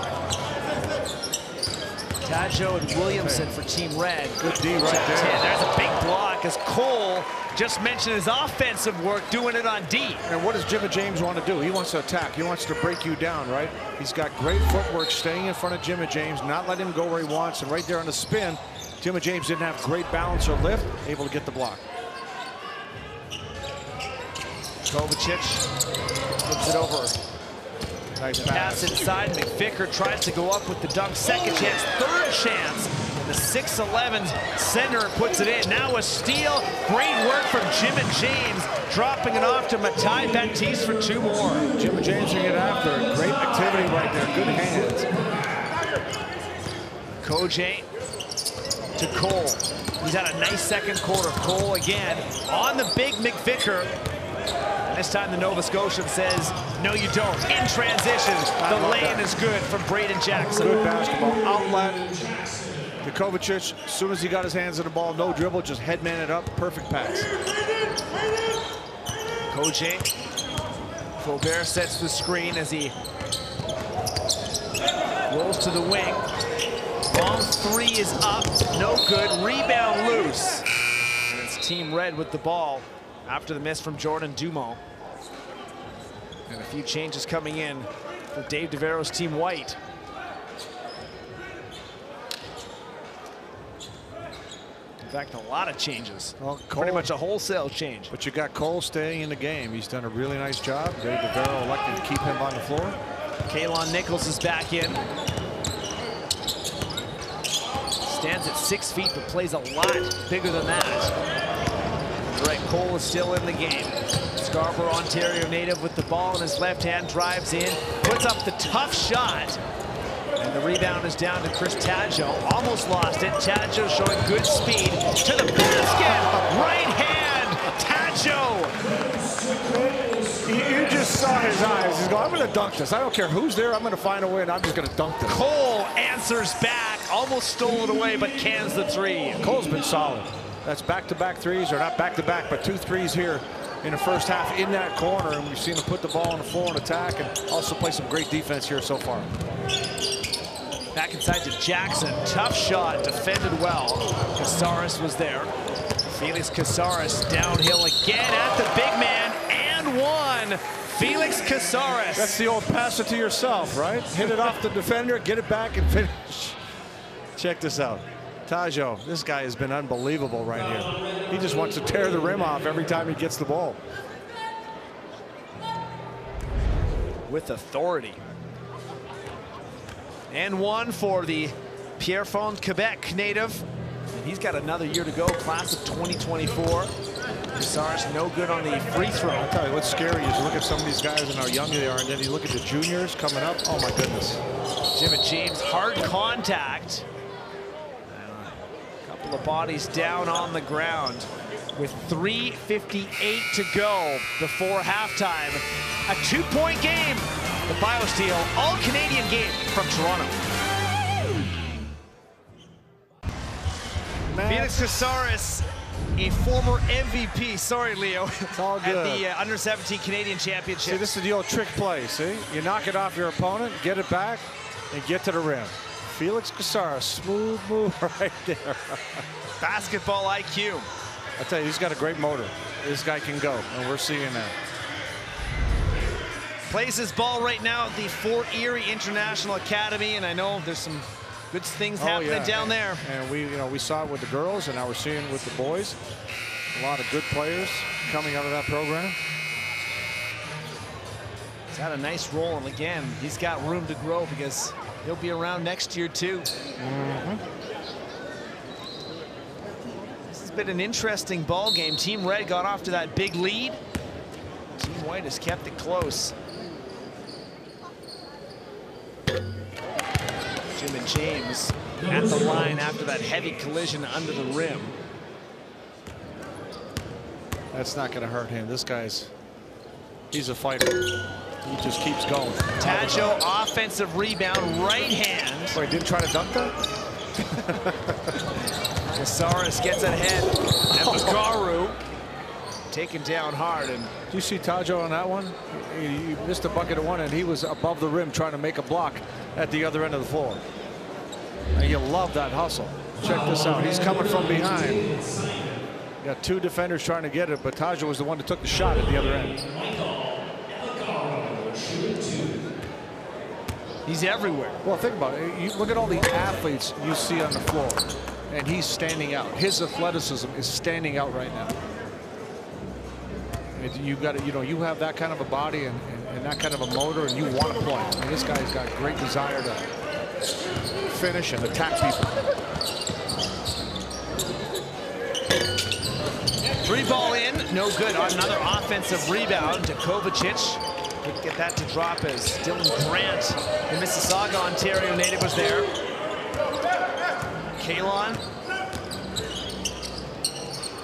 Taggio and Williamson for Team Red. Good D right there. There's a big block as Cole just mentioned his offensive work, doing it on D. And what does Jimmy James want to do? He wants to attack. He wants to break you down, right? He's got great footwork, staying in front of Jimmy James, not letting him go where he wants. And right there on the spin, Jimmy James didn't have great balance or lift, able to get the block. Kovacic flips it over. Nice Pass inside. McVicker tries to go up with the dunk. Second chance, third chance. The 6'11" center puts it in. Now a steal. Great work from Jimmy James, dropping it off to Matai Baptiste for 2 more. Jimmy James can get after it. Great activity right there. Good hands. Okoje to Cole. He's had a nice second quarter. Cole again on the big McVicker. This time the Nova Scotian says, no, you don't. In transition, the lane is good from Braden Jackson. Good basketball. Outlet. To Kovacic, as soon as he got his hands on the ball, no dribble, just headman it up. Perfect pass. Okoje. Faubert sets the screen as he rolls to the wing. Long 3 is up. No good. Rebound loose. And it's Team Red with the ball after the miss from Jordan Dumont. And a few changes coming in for Dave DeVero's Team White. In fact, a lot of changes. Well, pretty much a wholesale change. But you got Cole staying in the game. He's done a really nice job. Dave DeVero elected to keep him on the floor. Kalon Nichols is back in. Stands at 6 feet, but plays a lot bigger than that. Right, Cole is still in the game. Scarborough, Ontario native with the ball in his left hand, drives in, puts up the tough shot. And the rebound is down to Chris Taggio. Almost lost it. Taggio showing good speed to the basket. Right hand, Taggio. You just saw his eyes. He's going, I'm going to dunk this. I don't care who's there. I'm going to find a way, and I'm just going to dunk this. Cole answers back. Almost stole it away, but cans the 3. Cole's been solid. That's back-to-back threes, or not back-to-back, but 2 threes here in the first half in that corner, and we've seen him put the ball on the floor and attack, and also play some great defense here so far. Back inside to Jackson. Tough shot, defended well. Casares was there. Felix Casares downhill again at the big man, and 1. Felix Casares. That's the old pass it to yourself, right? Hit it off the defender, get it back, and finish. Check this out. Taggio, this guy has been unbelievable right here. He just wants to tear the rim off every time he gets the ball. With authority. And 1 for the Pierrefonds Quebec native. And he's got another year to go, class of 2024. Casares no good on the free throw. I'll tell you what's scary is you look at some of these guys and how young they are, and then you look at the juniors coming up. Oh my goodness. Jimmy James, hard contact. The bodies down on the ground with 3:58 to go before halftime. A 2-point game. The BioSteel all-Canadian game from Toronto. Felix Casares, a former MVP, sorry, Leo, it's all good. at the Under-17 Canadian Championship. See, this is the old trick play, see? You knock it off your opponent, get it back, and get to the rim. Felix Casares, smooth move right there. Basketball IQ. I tell you, he's got a great motor. This guy can go, and we're seeing that. Plays his ball right now at the Fort Erie International Academy, and I know there's some good things happening down there. And we saw it with the girls, and now we're seeing it with the boys. A lot of good players coming out of that program. He's had a nice role, and again, he's got room to grow because he'll be around next year too. This has been an interesting ball game. Team Red got off to that big lead. Team White has kept it close. Jim and James at the line after that heavy collision under the rim. That's not going to hurt him. This he's a fighter. He just keeps going. Taggio, offensive rebound, right hand. Wait, didn't try to dunk that? Casares gets ahead. And Bagaru taken down hard. And do you see Taggio on that one? He missed a bucket of one, and he was above the rim trying to make a block at the other end of the floor. And you love that hustle. Check this out. He's coming from behind. You got two defenders trying to get it, but Taggio was the one that took the shot at the other end. He's everywhere. Well, think about it. You look at all the athletes you see on the floor, and he's standing out. His athleticism is standing out right now. You got to, you have that kind of a body and that kind of a motor, and you want to play. I mean, this guy's got great desire to finish and attack people. Three ball in, no good. On another offensive rebound, Kovacic couldn't get that to drop as Dylan Grant, the Mississauga, Ontario native, was there. Kalon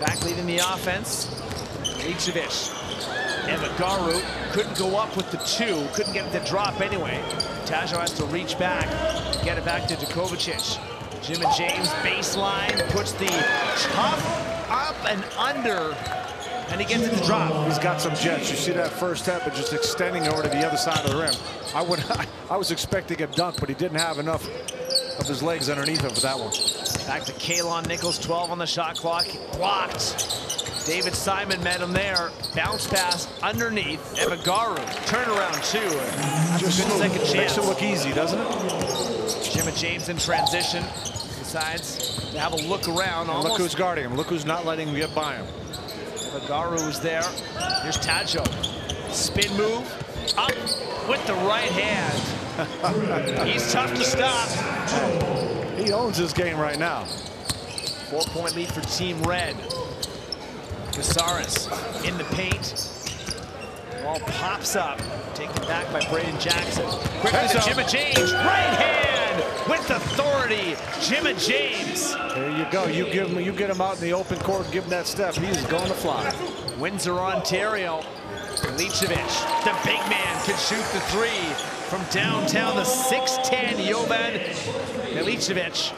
back leading the offense. Licevic. Evagaru couldn't go up with the two, couldn't get it to drop anyway. Taggio has to reach back, get it back to Kovacic. Jim and James baseline, puts the top up and under, and he gets it to drop. He's got some jets. You see that first step, but just extending over to the other side of the rim. I was expecting a dunk, but he didn't have enough of his legs underneath him for that one. Back to Kalon Nichols, 12 on the shot clock, blocked. David Simon met him there. Bounce pass underneath. Evagaru, turnaround two. Just a good second chance. Makes it look easy, doesn't it? Jim and James in transition. Decides to have a look around. Look who's guarding him. Look who's not letting him get by him. Evagaru is there. Here's Taggio. Spin move. Up with the right hand. He's tough to stop. He owns this game right now. 4-point lead for Team Red. Casares in the paint. Ball pops up. Taken back by Braden Jackson. Quickly to Jim and James. Right hand with authority. Jim and James. There you go. You get him out in the open court, give him that step. He's going to fly. Windsor, Ontario. Licevic, the big man, can shoot the three from downtown. The 6'10" Jovan Milicevic.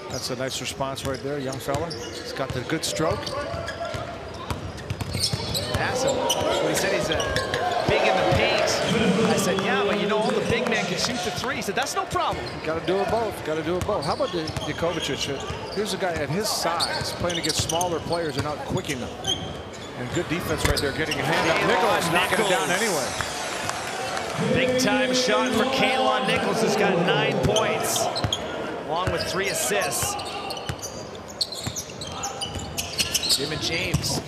That's a nice response right there, young fella. He's got the good stroke. Asked him when he said he's big in the paint. I said, yeah, but all the big men can shoot the three. He said, that's no problem. Got to do it both. Got to do it both. How about Kovacic? Here's a guy at his size playing against smaller players and not quicking them. And good defense right there, getting a hand out. Nichols knocking it down anyway. Big time shot for Kalon Nichols, who's got 9 points, along with 3 assists. Jim and James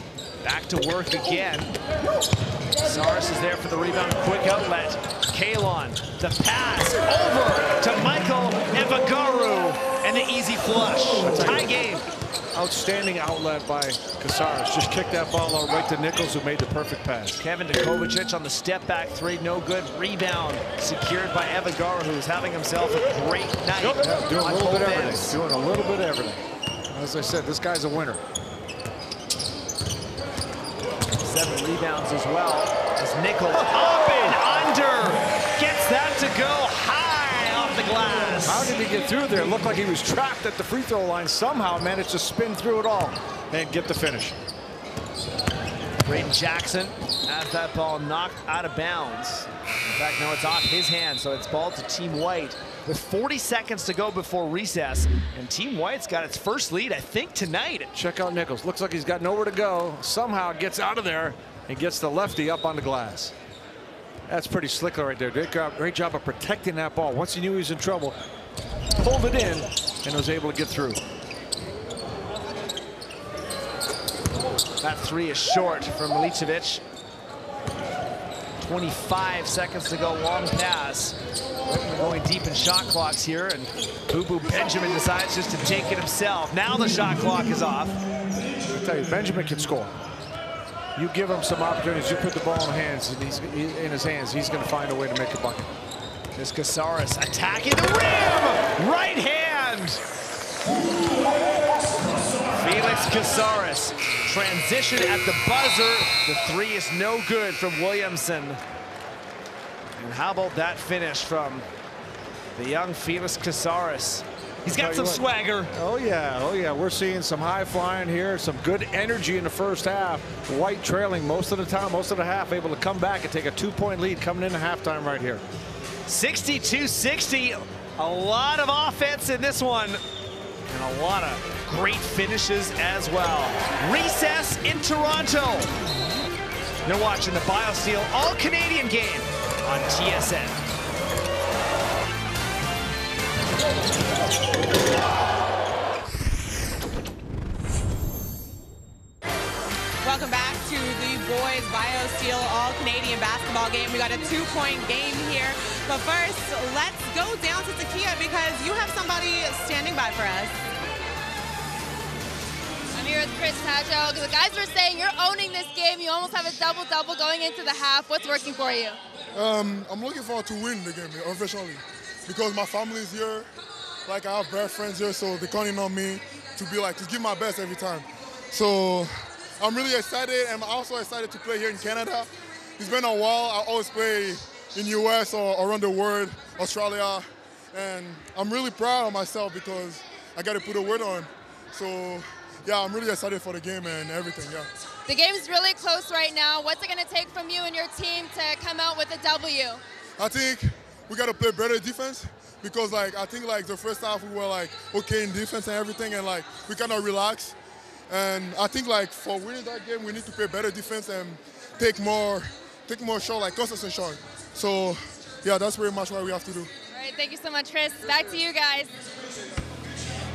back to work again. Saris is there for the rebound, quick outlet. Kalon, the pass over to Michael Evagaru, and the easy flush. Tie game. Outstanding outlet by Casares. Just kicked that ball out right to Nichols, who made the perfect pass. Kevin Kovacic on the step back three, no good. Rebound secured by Evagaru, who's having himself a great night. Yeah, doing a little bit of everything. Doing a little bit of everything. As I said, this guy's a winner. 7 rebounds as well. As Nichols up and under, gets that to go high off the the glass. How did he get through there? It looked like he was trapped at the free throw line. Somehow managed to spin through it all and get the finish. Braden Jackson has that ball knocked out of bounds. In fact, no, it's off his hand, so it's ball to Team White with 40 seconds to go before recess. And Team White's got its first lead, I think, tonight. Check out Nichols. Looks like he's got nowhere to go. Somehow gets out of there and gets the lefty up on the glass. That's pretty slick right there. Great job of protecting that ball. Once he knew he was in trouble, pulled it in and was able to get through. That three is short from Milicevic. 25 seconds to go, long pass. We're going deep in shot clocks here, and Boo Boo Benjamin decides just to take it himself. Now the shot clock is off. I tell you, Benjamin can score. You give him some opportunities, you put the ball in his hands, he's going to find a way to make a bucket. There's Casares attacking the rim! Right hand! Felix Casares. Transition at the buzzer. The three is no good from Williamson. And how about that finish from the young Felix Casares? He's got some swagger. Oh yeah, we're seeing some high flying here, some good energy in the first half. White trailing most of the time, most of the half, able to come back and take a 2-point lead coming into halftime right here. 62-60, a lot of offense in this one. And a lot of great finishes as well. Recess in Toronto. You're watching the BioSteel All-Canadian game on TSN. Welcome back to the boys BioSteel All-Canadian basketball game. We got a 2-point game here. But first, let's go down to Takia because you have somebody standing by for us. I'm here with Chris Tacho. The guys were saying you're owning this game. You almost have a double-double going into the half. What's working for you? I'm looking forward to win the game officially because my family is here. Like, I have best friends here, so they're counting on me to be like, to give my best every time. So I'm really excited, and I'm also excited to play here in Canada. It's been a while. I always play in US or around the world, Australia, and I'm really proud of myself because I got to put a word on. So yeah, I'm really excited for the game and everything, yeah. The game's really close right now. What's it going to take from you and your team to come out with a W? I think we got to play better defense because, like, I think, like, the first half we were, like, okay in defense and everything, and, like, we kind of relaxed. And I think, like, for winning that game, we need to play better defense and take more shot, like consistent shot. So, yeah, that's pretty much what we have to do. All right, thank you so much, Chris. Back to you guys.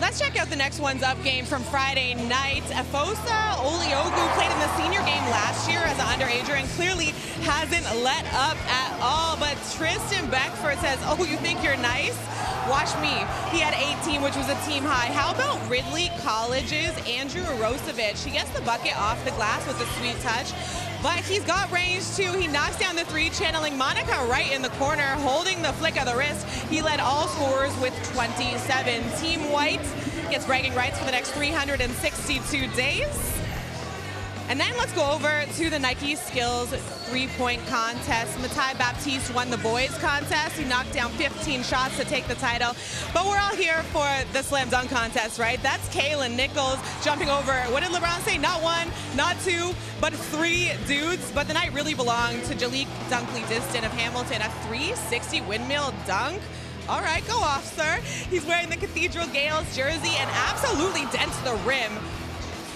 Let's check out the next one's up game from Friday night. Afosa Oliogu played in the senior game last year as an underager and clearly hasn't let up at all. But Tristan Beckford says, oh, you think you're nice? Watch me. He had 18, which was a team high. How about Ridley College's Andrew Rosevich? He gets the bucket off the glass with a sweet touch. But he's got range too. He knocks down the three, channeling Monica right in the corner, holding the flick of the wrist. He led all scorers with 27. Team White gets bragging rights for the next 362 days. And then let's go over to the Nike Skills three-point contest. Matai Baptiste won the boys contest. He knocked down 15 shots to take the title. But we're all here for the slam dunk contest, right? That's Kaylin Nichols jumping over, what did LeBron say? Not one, not two, but three dudes. But the night really belonged to Jalik Dunkley-Distin of Hamilton, a 360 windmill dunk. All right, go off, sir. He's wearing the Cathedral Gales jersey and absolutely dents the rim.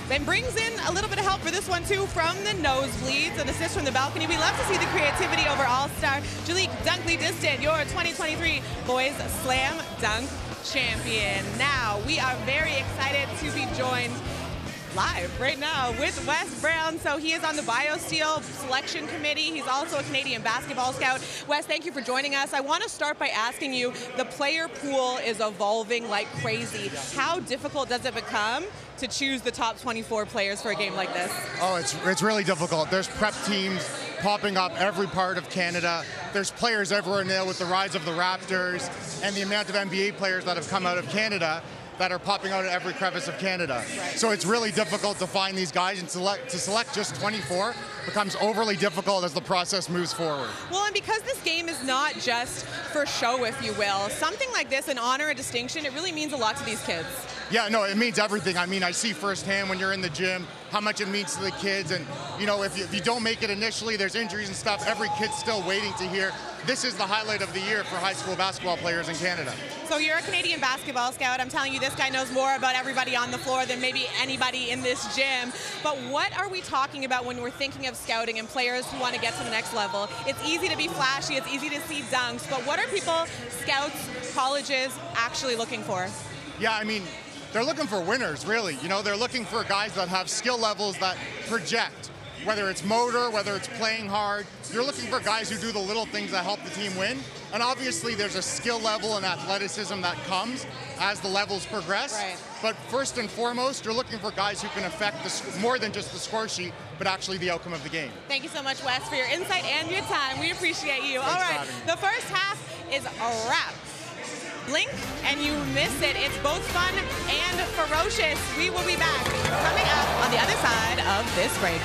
Then brings in a little bit of help for this one, too, from the nosebleeds. An assist from the balcony. We love to see the creativity over All-Star. Jalik Dunkley-Distin, your 2023 Boys Slam Dunk Champion. Now, we are very excited to be joined live right now with Wes Brown. So he is on the BioSteel selection committee. He's also a Canadian basketball scout. Wes, thank you for joining us. I want to start by asking you, the player pool is evolving like crazy. How difficult does it become to choose the top 24 players for a game like this? Oh, it's really difficult. There's prep teams popping up every part of Canada. There's players everywhere now with the rise of the Raptors and the amount of NBA players that have come out of Canada that are popping out of every crevice of Canada. Right. So it's really difficult to find these guys and select just 24 becomes overly difficult as the process moves forward. Well, and because this game is not just for show, if you will, something like this, an honor, a distinction, it really means a lot to these kids. Yeah, no, it means everything. I mean, I see firsthand when you're in the gym how much it means to the kids. And, you know, if you don't make it initially, there's injuries and stuff. Every kid's still waiting to hear. This is the highlight of the year for high school basketball players in Canada. So you're a Canadian basketball scout. I'm telling you, this guy knows more about everybody on the floor than maybe anybody in this gym. But what are we talking about when we're thinking of scouting and players who want to get to the next level? It's easy to be flashy. It's easy to see dunks. But what are people, scouts, colleges, actually looking for? Yeah, I mean, they're looking for winners, really. You know, they're looking for guys that have skill levels that project, whether it's motor, whether it's playing hard. You're looking for guys who do the little things that help the team win. And obviously, there's a skill level and athleticism that comes as the levels progress. Right. But first and foremost, you're looking for guys who can affect more than just the score sheet, but actually the outcome of the game. Thank you so much, Wes, for your insight and your time. We appreciate you. Thanks All for right, having me. the first half is a wrap. Blink and you miss it. It's both fun and ferocious. We will be back coming up on the other side of this break.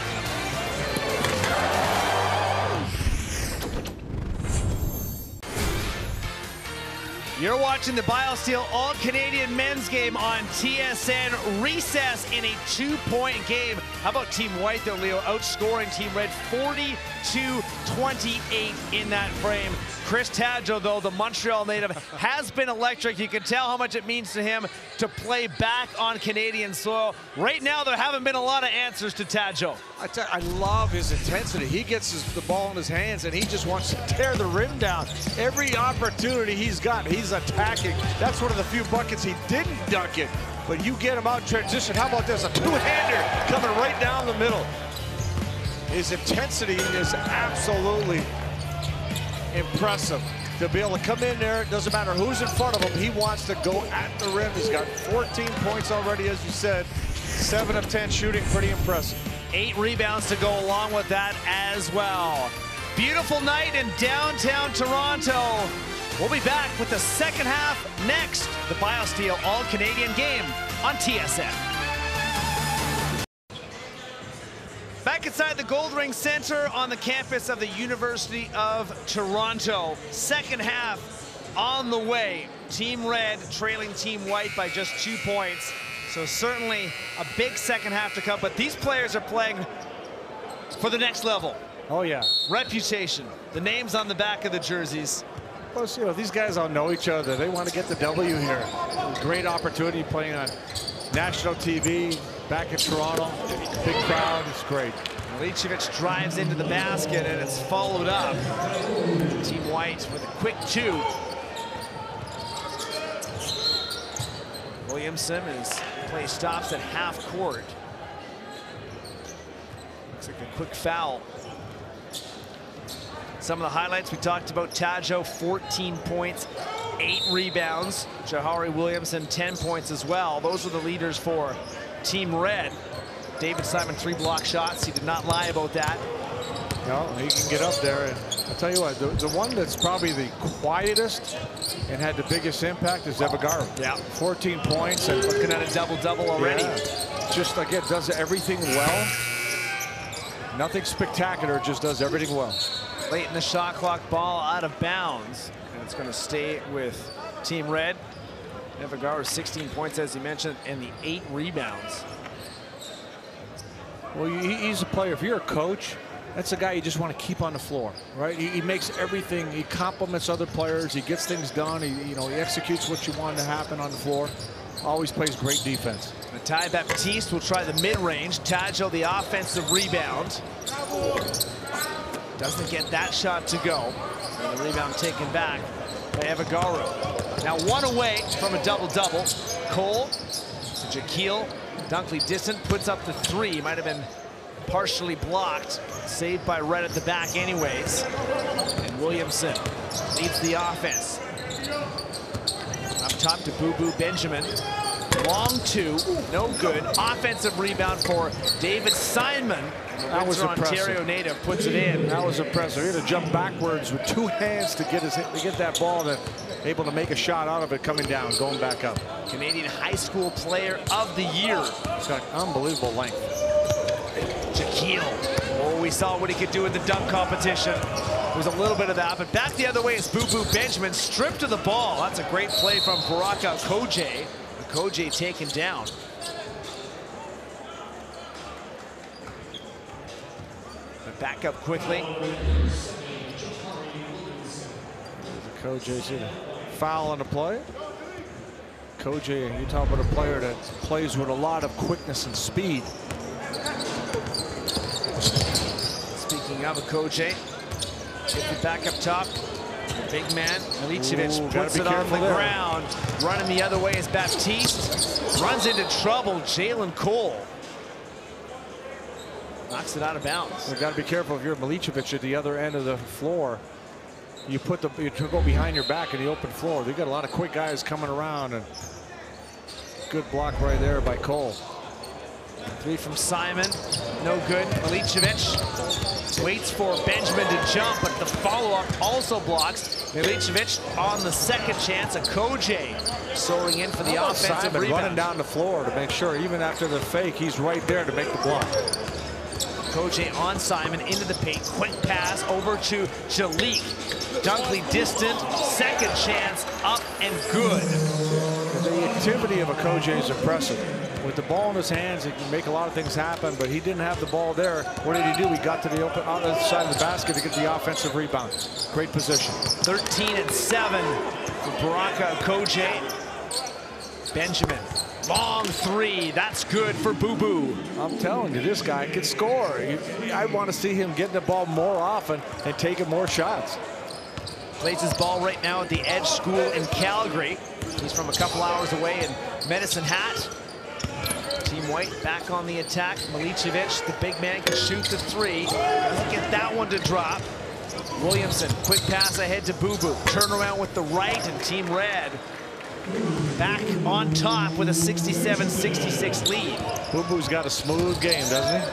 You're watching the BioSteel All-Canadian men's game on TSN. Recess in a 2-point game. How about Team White, though, Leo, outscoring Team Red 42-28 in that frame. Chris Tadjo, though, the Montreal native, has been electric. You can tell how much it means to him to play back on Canadian soil. Right now, there haven't been a lot of answers to Tadjo. I love his intensity. He gets the ball in his hands, and he just wants to tear the rim down. Every opportunity he's got, he's attacking. That's one of the few buckets he didn't dunk it. But you get him out in transition. How about this? A two-hander coming right down the middle. His intensity is absolutely impressive. To be able to come in there, it doesn't matter who's in front of him, he wants to go at the rim. He's got 14 points already, as you said. 7 of 10 shooting, pretty impressive. 8 rebounds to go along with that as well. Beautiful night in downtown Toronto. We'll be back with the second half next. The BioSteel All-Canadian game on TSN. Back inside the Goldring Center on the campus of the University of Toronto. Second half on the way. Team Red trailing Team White by just 2 points. So certainly a big second half to come, but these players are playing for the next level. Oh, yeah. Reputation, the names on the back of the jerseys. Plus, you know, these guys all know each other. They want to get the W here. Great opportunity playing on national TV, back in Toronto. Big crowd, it's great. Milicevic drives into the basket, and it's followed up. Team White with a quick 2. Williamson is play stops at half court. Looks like a quick foul. Some of the highlights we talked about: Tadjo, 14 points, 8 rebounds. Jahari Williamson, 10 points as well. Those are the leaders for Team Red. David Simon, 3 block shots. He did not lie about that. No, he can get up there. And I'll tell you what, the one that's probably the quietest and had the biggest impact is Evagaru. Yeah. 14 points. And looking at a double-double already. Yeah. Just, again, does everything well. Nothing spectacular, just does everything well. Late in the shot clock, ball out of bounds. And it's going to stay with Team Red. Evagaru, 16 points, as you mentioned, and the 8 rebounds. Well, he's a player. If you're a coach, that's a guy you just want to keep on the floor, right? He makes everything. He compliments other players. He gets things done. He executes what you want to happen on the floor. Always plays great defense. Ty Baptiste will try the mid-range. Tadjo, the offensive rebound. Doesn't get that shot to go. And the rebound taken back by Evagaru. Now 1 away from a double-double. Cole to Jaquil. Dunkley distant, puts up the 3. Might have been partially blocked. Saved by Red at the back anyways. And Williamson leads the offense. Up top to Boo Boo Benjamin. Long 2, no good. Offensive rebound for David Simon. That was impressive. Ontario native puts it in. That was impressive. He had to jump backwards with 2 hands to get that ball, and able to make a shot out of it coming down, going back up. Canadian High School Player of the Year. He's got unbelievable length. Jaquil. Oh, We saw what he could do in the dunk competition. There was a little bit of that, but back the other way is Boo Boo Benjamin, stripped of the ball. That's a great play from Baraka Okoje. Okoje taken down. But back up quickly. Okoje's in a foul on the play. Okoje, you talk about a player that plays with a lot of quickness and speed. Speaking of Okoje, gets it back up top. Big man, Milicevic puts it on the ground. Running the other way is Baptiste. Runs into trouble, Jalen Cole. Knocks it out of bounds. You've got to be careful if you're Milicevic at the other end of the floor. You go behind your back in the open floor. They've got a lot of quick guys coming around, and good block right there by Cole. Three from Simon, no good. Milicevic waits for Benjamin to jump, but the follow-up also blocks. Milicevic on the second chance. Okoje soaring in for the offensive Simon rebound. running down the floor to make sure, even after the fake, he's right there to make the block. Okoje on Simon into the paint. Quick pass over to Jalik. Dunkley distant. Second chance up and good. The activity of Okoje is impressive. With the ball in his hands, he can make a lot of things happen, but he didn't have the ball there. What did he do? He got to the other side of the basket to get the offensive rebound. Great position. 13 and 7 for Baraka Okoje. Benjamin, long three. That's good for Boo Boo. I'm telling you, this guy can score. I want to see him getting the ball more often and taking more shots. Plays his ball right now at the Edge School in Calgary. He's from a couple hours away in Medicine Hat. Team White back on the attack. Milicevic, the big man, can shoot the three. Doesn't get that one to drop. Williamson, quick pass ahead to Boo Boo. Turn around with the right, and Team Red back on top with a 67-66 lead. Boo Boo's got a smooth game, doesn't he?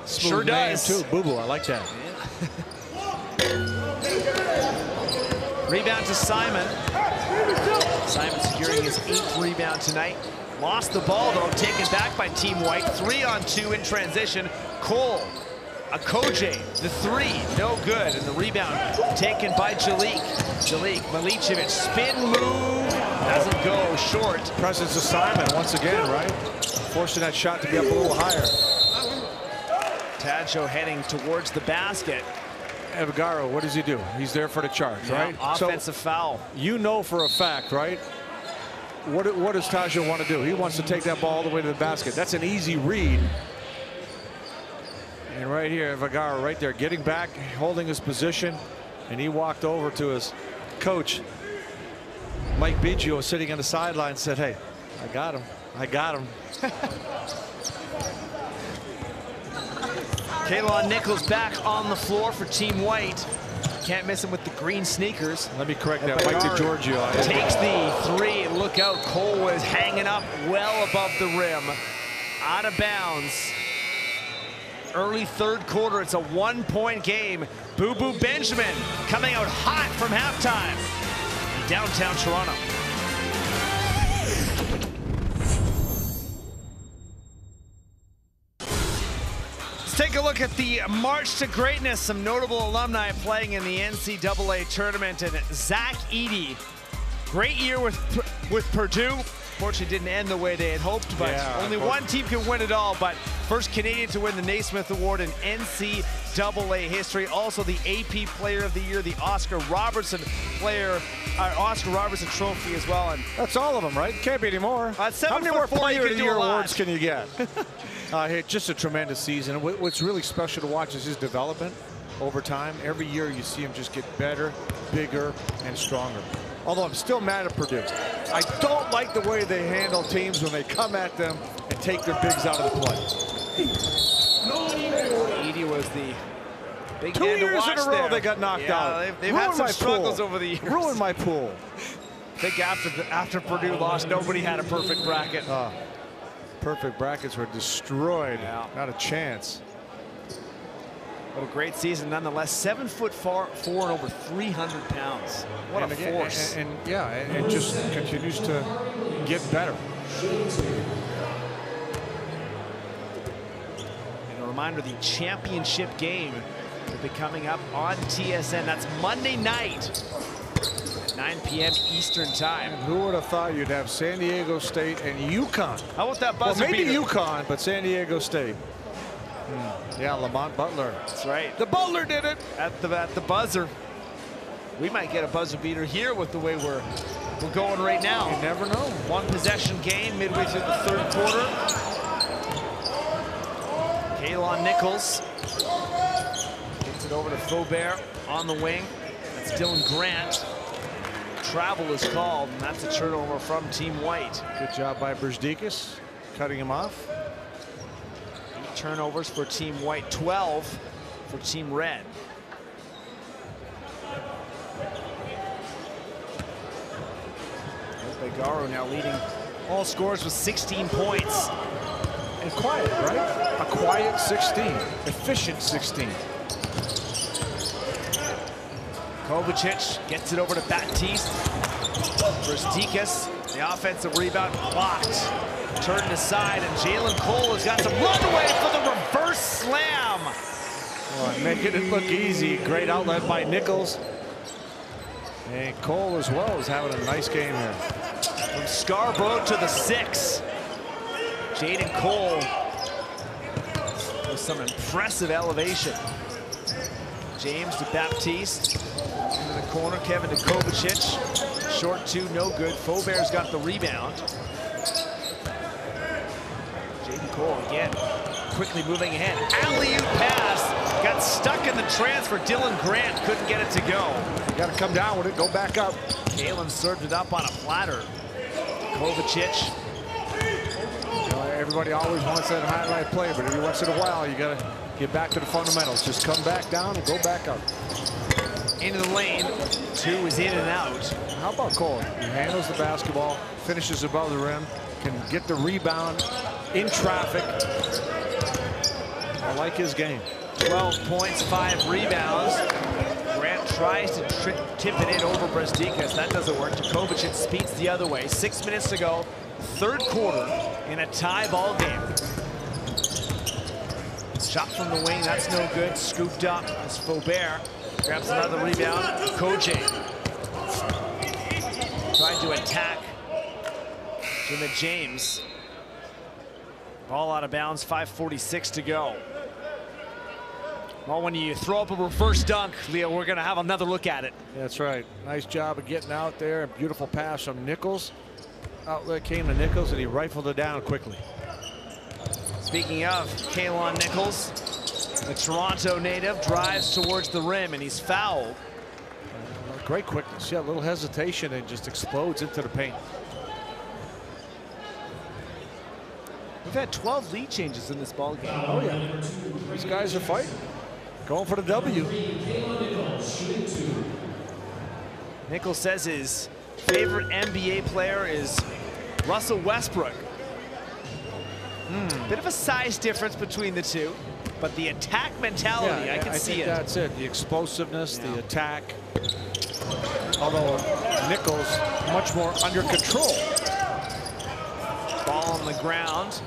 Smooth Sure does. Too. Boo Boo, I like that. Rebound to Simon. Simon securing his 8th rebound tonight. Lost the ball though, taken back by Team White. 3-on-2 in transition. Cole, Okoje, the three, no good. And the rebound taken by Jalik. Milicevic, spin move, doesn't go, short. Presence of Simon once again, right? Forcing that shot to be up a little higher. Tadjo heading towards the basket. Evagaro, what does he do? He's there for the charge, right? Offensive foul. You know for a fact, right? What does Tadjo want to do? He wants to take that ball all the way to the basket. That's an easy read. And right here, Evagaro right there, getting back, holding his position. And he walked over to his coach, Mike Biggio, sitting on the sideline, and said, hey, I got him. I got him. Kalon Nichols back on the floor for Team White. Can't miss him with the green sneakers. Let me correct that. Mike DiGiorgio takes the three. Look out, Cole was hanging up well above the rim. Out of bounds. Early third quarter, it's a 1-point game. Boo Boo Benjamin coming out hot from halftime in downtown Toronto. Let's take a look at the March to Greatness. Some notable alumni playing in the NCAA tournament. And Zach Edey, great year with Purdue. Fortunately, didn't end the way they had hoped, but only one team can win it all. But first Canadian to win the Naismith Award in NCAA history. Also the AP Player of the Year, the Oscar Robertson Trophy as well. And that's all of them, right? Can't be any more. How many more Player of the Year awards can you get? Hey, just a tremendous season. What's really special to watch is his development over time. Every year you see him just get better, bigger, and stronger. Although I'm still mad at Purdue. I don't like the way they handle teams when they come at them and take their bigs out of the play. Edey was the big 2 man to years watch in a row there. they got knocked out. They've had some struggles over the years. Ruined my pool. I think after Purdue lost, nobody had a perfect bracket. Perfect brackets were destroyed. Not a chance. What a great season nonetheless. 7'4" and over 300 pounds. What a force. And it just continues to get better. And reminder, the championship game will be coming up on TSN. That's Monday night at 9 p.m. Eastern time. And who would have thought you'd have San Diego State and UConn? How about that buzzer maybe beater? UConn, but San Diego State. Yeah, Lamont Butler. That's right. The Butler did it. At the buzzer. We might get a buzzer beater here with the way we're going right now. You never know. One possession game midway through the third quarter. Kalon Nichols gets it over to Faubert on the wing. That's Dylan Grant. Travel is called, and that's a turnover from Team White. Good job by Brzezinski, cutting him off. 8 turnovers for Team White, 12 for Team Red. Begaro now leading all scorers with 16 points. And quiet, right? A quiet 16, efficient 16. Kovacic gets it over to Baptiste. Brzezinski, the offensive rebound blocked. Turned aside, and Jalen Cole has got some runway for the reverse slam. Oh, making it look easy. Great outlet by Nichols. And Cole as well is having a nice game here. From Scarborough to the 6. Jaden Cole with some impressive elevation. James to Baptiste. Into the corner, Kevin to Kovacic. Short 2, no good. Faubert's got the rebound. Jaden Cole again, quickly moving ahead. Alley-oop pass, got stuck in the transfer. Dylan Grant couldn't get it to go. You got to come down with it, go back up. Kalen served it up on a platter. Kovacic. Everybody always wants that highlight play, but every once in a while you got to get back to the fundamentals. Just come back down and go back up. Into the lane. 2 is in and out. How about Cole? He handles the basketball, finishes above the rim, can get the rebound in traffic. I like his game. 12 points, 5 rebounds. Grant tries to tip it in over Brzezinski. That doesn't work. Kovacic speeds the other way. 6 minutes to go. Third quarter in a tie ball game. Shot from the wing. That's no good. Scooped up as Faubert grabs another rebound. Koje trying to attack Jimmy James. Ball out of bounds. 5:46 to go. Well, when you throw up a reverse dunk, Leo, we're going to have another look at it. That's right. Nice job of getting out there. Beautiful pass from Nichols. Outlet came to Nichols, and he rifled it down quickly. Speaking of Kalon Nichols, the Toronto native drives towards the rim, and he's fouled. Great quickness. Yeah, a little hesitation and just explodes into the paint. We've had 12 lead changes in this ball game. Oh, yeah. These guys are fighting. Going for the W. Nichols says his favorite NBA player is Russell Westbrook. Bit of a size difference between the two, but the attack mentality, I can see it. That's it. The explosiveness, the attack. Although Nichols much more under control. Ball on the ground.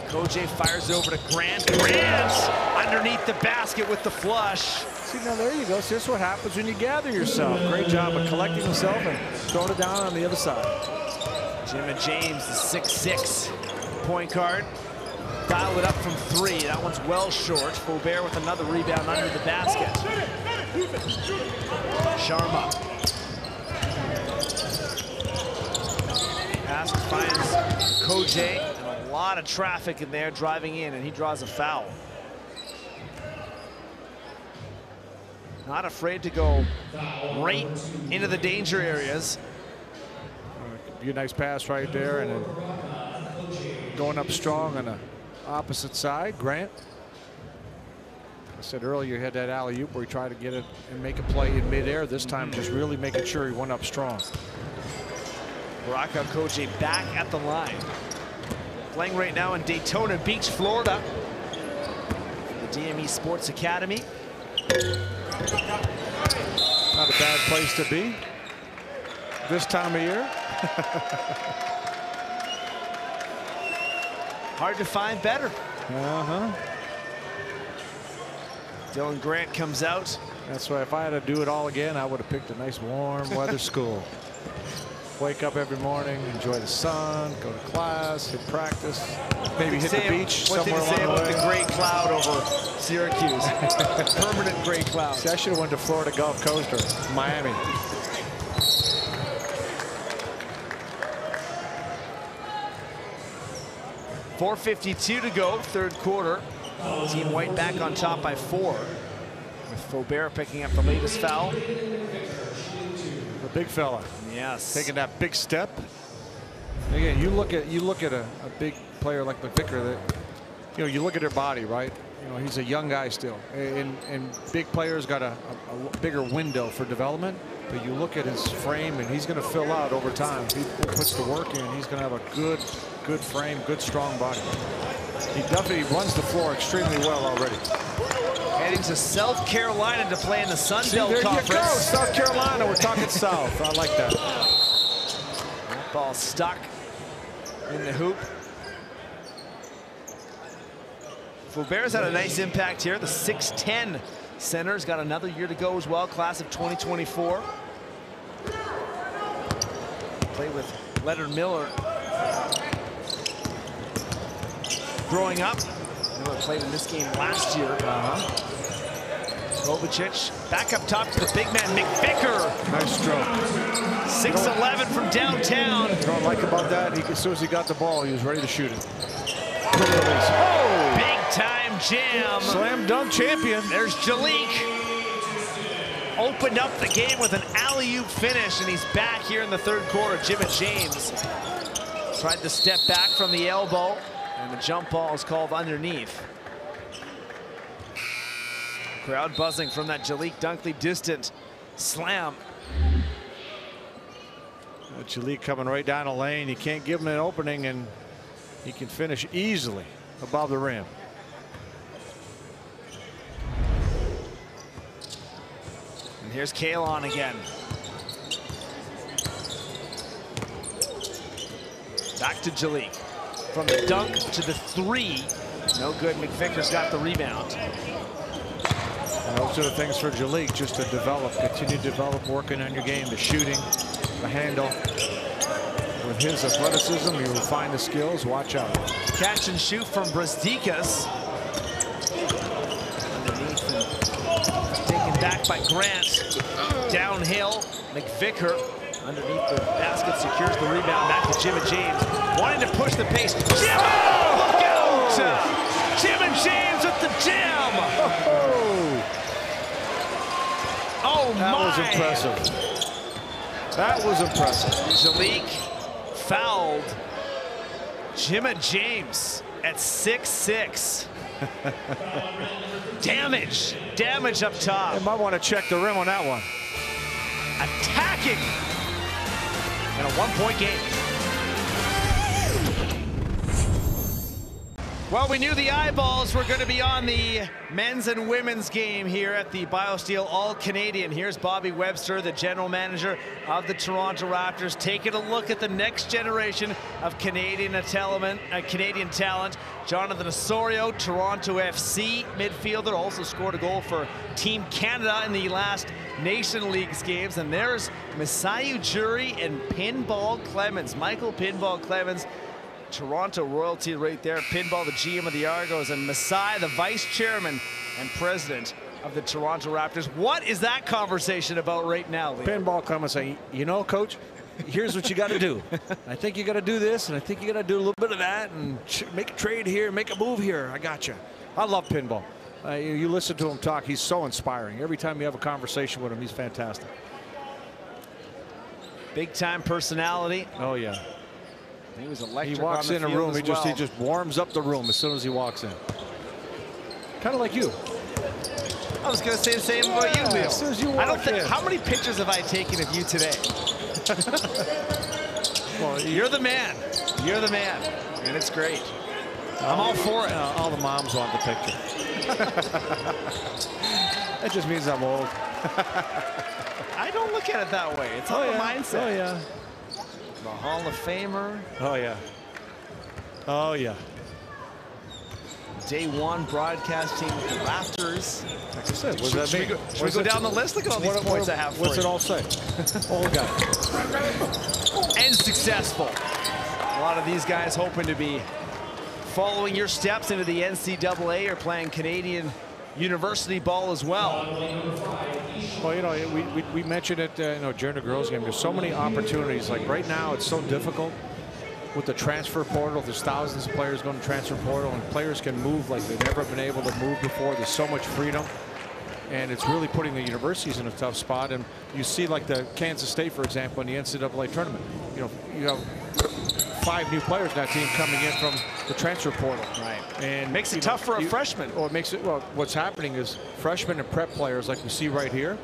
Koje fires over to Grant. Grant underneath the basket with the flush. See, now there you go. See, this is what happens when you gather yourself. Great job of collecting himself and throwing it down on the other side. Jimmy James, the 6'6" point guard. Dialed it up from 3. That one's well short. Faubert with another rebound under the basket. Sharma. Pass finds Koje, and a lot of traffic in there driving in, and he draws a foul. Not afraid to go right into the danger areas. Be a nice pass right there, and then going up strong on the opposite side. Grant. I said earlier, he had that alley-oop where he tried to get it and make a play in midair. This time, just really making sure he went up strong. Baraka Koje back at the line. Playing right now in Daytona Beach, Florida. The DME Sports Academy. Not a bad place to be this time of year. Hard to find better. Dylan Grant comes out. That's why if I had to do it all again, I would have picked a nice warm weather school. Wake up every morning, enjoy the sun, go to class, hit practice, maybe hit the beach somewhere along the way. What did he say about the gray cloud over Syracuse? Permanent gray cloud. See, I should have went to Florida Gulf Coast or Miami. .452 to go, third quarter. Team White back on top by 4. With Faubert picking up the latest foul. The big fella. Yes. Taking that big step. Again, you look at a big player like McVicker that, you know, you look at their body, right? You know, he's a young guy still. And big players got a bigger window for development. But you look at his frame and he's going to fill out over time. If he puts the work in, he's going to have a good frame, good strong body. He definitely runs the floor extremely well already. Heading to South Carolina to play in the Sun Belt Conference. There you go, South Carolina. We're talking South. I like that. That ball stuck in the hoop. Faubert's had a nice impact here. The 6'10" center's got another year to go as well, class of 2024. Play with Leonard Miller. Growing up, Miller played in this game last year. Kovacic back up top to the big man, McVicker. Nice stroke. 6'11" from downtown. You know what I like about that? As soon as he got the ball, he was ready to shoot it. Oh! Big time jam. Slam dunk champion. There's Jalik. Opened up the game with an alley-oop finish, and he's back here in the third quarter. Jimmy James tried to step back from the elbow, and the jump ball is called underneath. Crowd buzzing from that Jalik Dunkley distant slam. Jalik coming right down the lane. You can't give him an opening, and he can finish easily above the rim. And here's Kalon again. Back to Jalik. From the dunk to the 3. No good. McVicker's got the rebound. Those are the things for Jalik, just to develop, continue to develop, working on your game, the shooting, the handle. With his athleticism, he will find the skills. Watch out. Catch and shoot from Brasdikas. Underneath and taken back by Grant. Downhill, McVicker underneath the basket secures the rebound. Back to Jimmy James, wanting to push the pace. Jim! Oh, look out! Jimmy James with the jam! Oh, that my! Was impressive. That was impressive. Jalik fouled Jimmy James at 6'6". Damage up top. They might want to check the rim on that one. Attacking in a 1-point game. Well, we knew the eyeballs were going to be on the men's and women's game here at the BioSteel All-Canadian. Here's Bobby Webster, the general manager of the Toronto Raptors, taking a look at the next generation of Canadian talent. Jonathan Osorio, Toronto FC midfielder, also scored a goal for Team Canada in the last Nation Leagues games. And there's Masai Ujiri and Pinball Clemens, Michael Pinball Clemens. Toronto royalty right there. Pinball, the GM of the Argos, and Masai, the vice chairman and president of the Toronto Raptors. What is that conversation about right now, Lee? Pinball Clemens saying, you know, coach, here's what you got to do. I think you got to do this, and I think you got to do a little bit of that, and make a trade here, make a move here. I got you. I love Pinball. You listen to him talk, he's so inspiring. Every time you have a conversation with him, he's fantastic. Big time personality. Oh, yeah. He was electric. He walks in a room, he just warms up the room as soon as he walks in. Kind of like you. I was going to say the same about you, Leo. As soon as you walk in. How many pictures have I taken of you today? Well, you're the man. You're the man. And it's great. I'm all for it. All the moms want the picture. That just means I'm old. I don't look at it that way. It's all the mindset. Oh, yeah. The Hall of Famer. Oh, yeah. Oh, yeah. Day one broadcasting the Raptors. Like I said, what does that Should mean? we go down the list? Look at all these points I have for What's you. it all say? Old guy. And successful. A lot of these guys hoping to be following your steps into the NCAA or playing Canadian university ball as well. Well, you know, we mentioned it, you know, during the girls' game. There's so many opportunities. Like right now, it's so difficult with the transfer portal. There's thousands of players going to transfer portal, and players can move like they've never been able to move before. There's so much freedom, and it's really putting the universities in a tough spot. And you see, like the Kansas State, for example, in the NCAA tournament. You know, you have 5 new players in that team coming in from the transfer portal. Right. And makes it tough for a freshman. Well, it makes it, well, what's happening is freshmen and prep players, like we see right here,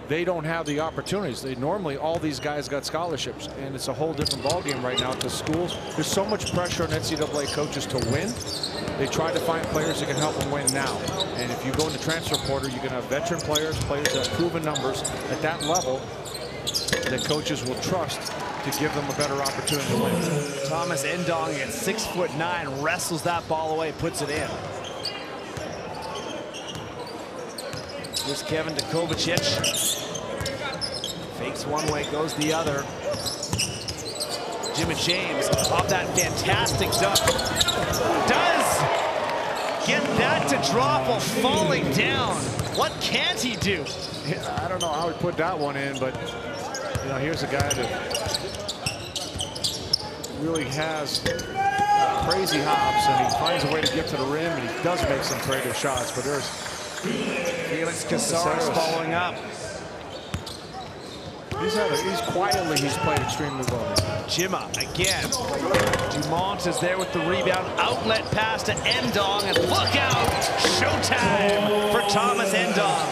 they don't have the opportunities. They normally, all these guys got scholarships, and it's a whole different ballgame right now at the schools. There's so much pressure on NCAA coaches to win. They try to find players that can help them win now. And if you go into transfer portal, you can have veteran players, players that have proven numbers at that level that coaches will trust to give them a better opportunity to win. Thomas Endong at 6'9", wrestles that ball away, puts it in. Here's Kevin Kovacic. Fakes one way, goes the other. Jimmy James off that fantastic dunk. Does get that to drop while falling down. What can't he do? I don't know how he put that one in, but you know, here's a guy that really has crazy hops, and he finds a way to get to the rim, and he does make some creative shots. But there's Felix Casares following up. He's quietly, he's played extremely well. Jimma again. Dumont is there with the rebound. Outlet pass to Endong, and look out! Showtime for Thomas Endong.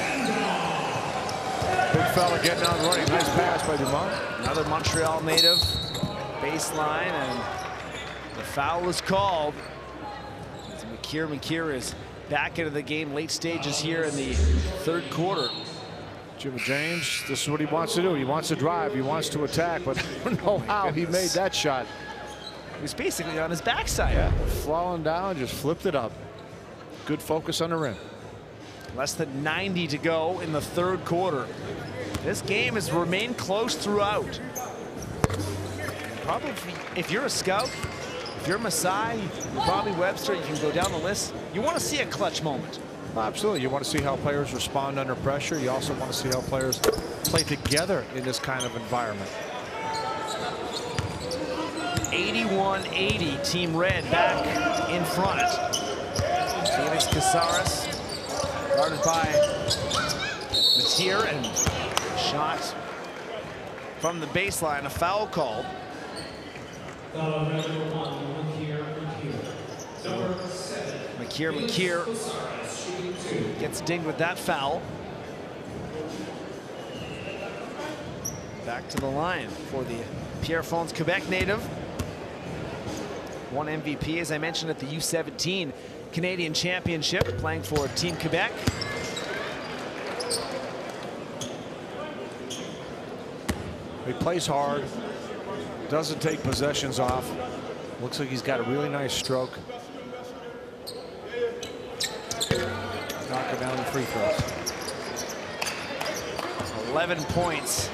Big fella getting on running. Nice pass by Dumont. Another Montreal native. Baseline, and the foul is called. McKeer is back into the game, late stages here in the third quarter. Jimmy James, this is what he wants to do. He wants to drive, he wants to attack, but I don't know how he made that shot. He's basically on his backside. Yeah, falling down, just flipped it up. Good focus on the rim. Less than 90 to go in the third quarter. This game has remained close throughout. Probably, if you're a scout, if you're Masai, you're Bobby Webster, you can go down the list. You want to see a clutch moment. Absolutely. You want to see how players respond under pressure. You also want to see how players play together in this kind of environment. 81-80, Team Red back in front. Felix Casares, guarded by Mateer, and shot from the baseline, a foul called. McKeer gets dinged with that foul. Back to the line for the Pierrefonds Quebec native. Won MVP, as I mentioned, at the U17 Canadian Championship, playing for Team Quebec. He plays hard, doesn't take possessions off. Looks like he's got a really nice stroke. Knocking down the free throws. 11 points,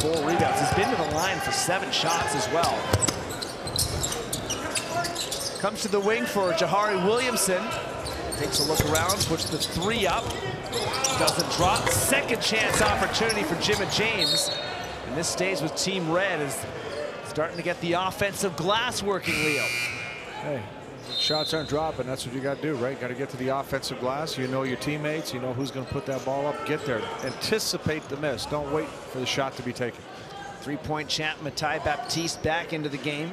4 rebounds. He's been to the line for 7 shots as well. Comes to the wing for Jahari Williamson. Takes a look around, puts the 3 up. Doesn't drop. Second chance opportunity for Jimmy James. And this stays with Team Red, is starting to get the offensive glass working, Leo. Hey, shots aren't dropping. That's what you got to do, right? Got to get to the offensive glass. You know your teammates. You know who's going to put that ball up. Get there. Anticipate the miss. Don't wait for the shot to be taken. 3-point champ Matai Baptiste back into the game.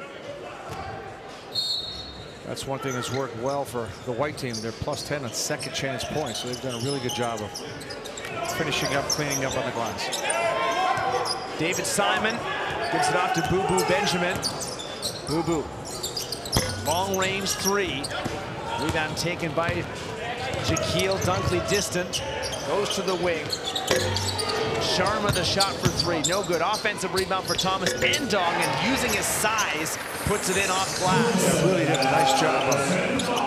That's one thing that's worked well for the white team. They're +10 on second chance points. So they've done a really good job of finishing up, cleaning up on the glass. David Simon gives it off to Boo Boo Benjamin. Boo Boo. Long range 3. Rebound taken by Jaquil Dunkley, distant. Goes to the wing. Sharma the shot for three, no good. Offensive rebound for Thomas Endong, and using his size, puts it in off glass. Yeah, really did a nice job of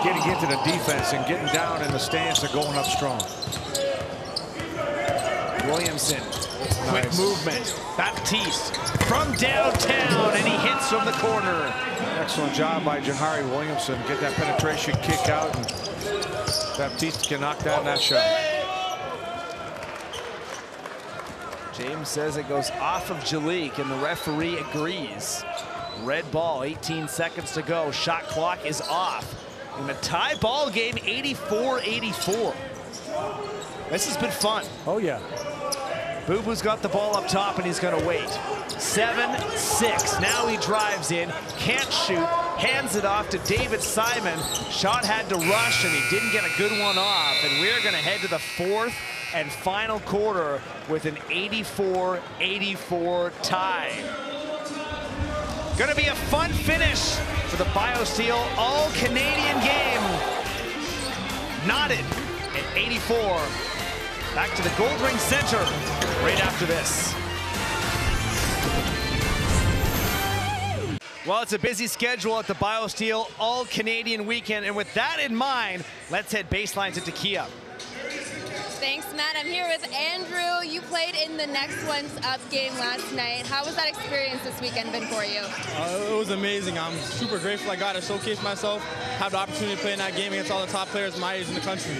getting into the defense and getting down in the stance and going up strong. Williamson, quick movement. Baptiste from downtown, and he hits from the corner. Excellent job by Jahari Williamson. Get that penetration kick out, and Baptiste can knock down that shot. James says it goes off of Jalik, and the referee agrees. Red ball, 18 seconds to go. Shot clock is off. In a tie ball game, 84-84. This has been fun. Oh, yeah. Boo Boo's got the ball up top, and he's going to wait. 7-6. Now he drives in, can't shoot, hands it off to David Simon. Shot had to rush, and he didn't get a good one off. And we're going to head to the fourth and final quarter with an 84-84 tie. Going to be a fun finish for the BioSteel All-Canadian game. Knotted at 84. Back to the Goldring Center right after this. Well, it's a busy schedule at the BioSteel All-Canadian weekend, and with that in mind, let's head baseline to Takia. Thanks, Matt. I'm here with Andrew. You played in the Next One's Up game last night. How was that experience this weekend been for you? It was amazing. I'm super grateful I got to showcase myself, have the opportunity to play in that game against all the top players my age in the country.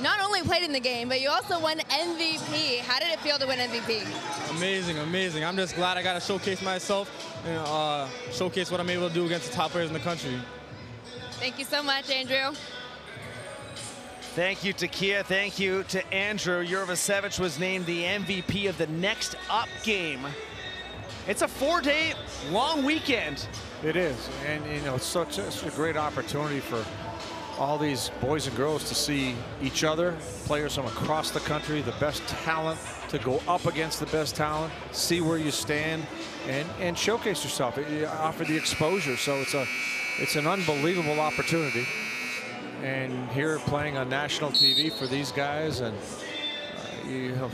Not only played in the game, but you also won MVP. How did it feel to win MVP? Amazing, amazing. I'm just glad I got to showcase myself and showcase what I'm able to do against the top players in the country. Thank you so much, Andrew. Thank you, Takia. Thank you to Andrew. Jurvasevich was named the MVP of the Next Up game. It's a 4-day long weekend. It is, and you know, it's such a great opportunity for all these boys and girls to see each other, players from across the country, the best talent, to go up against the best talent, see where you stand, and showcase yourself. You offer the exposure, so it's an unbelievable opportunity. And here playing on national TV for these guys, and you know,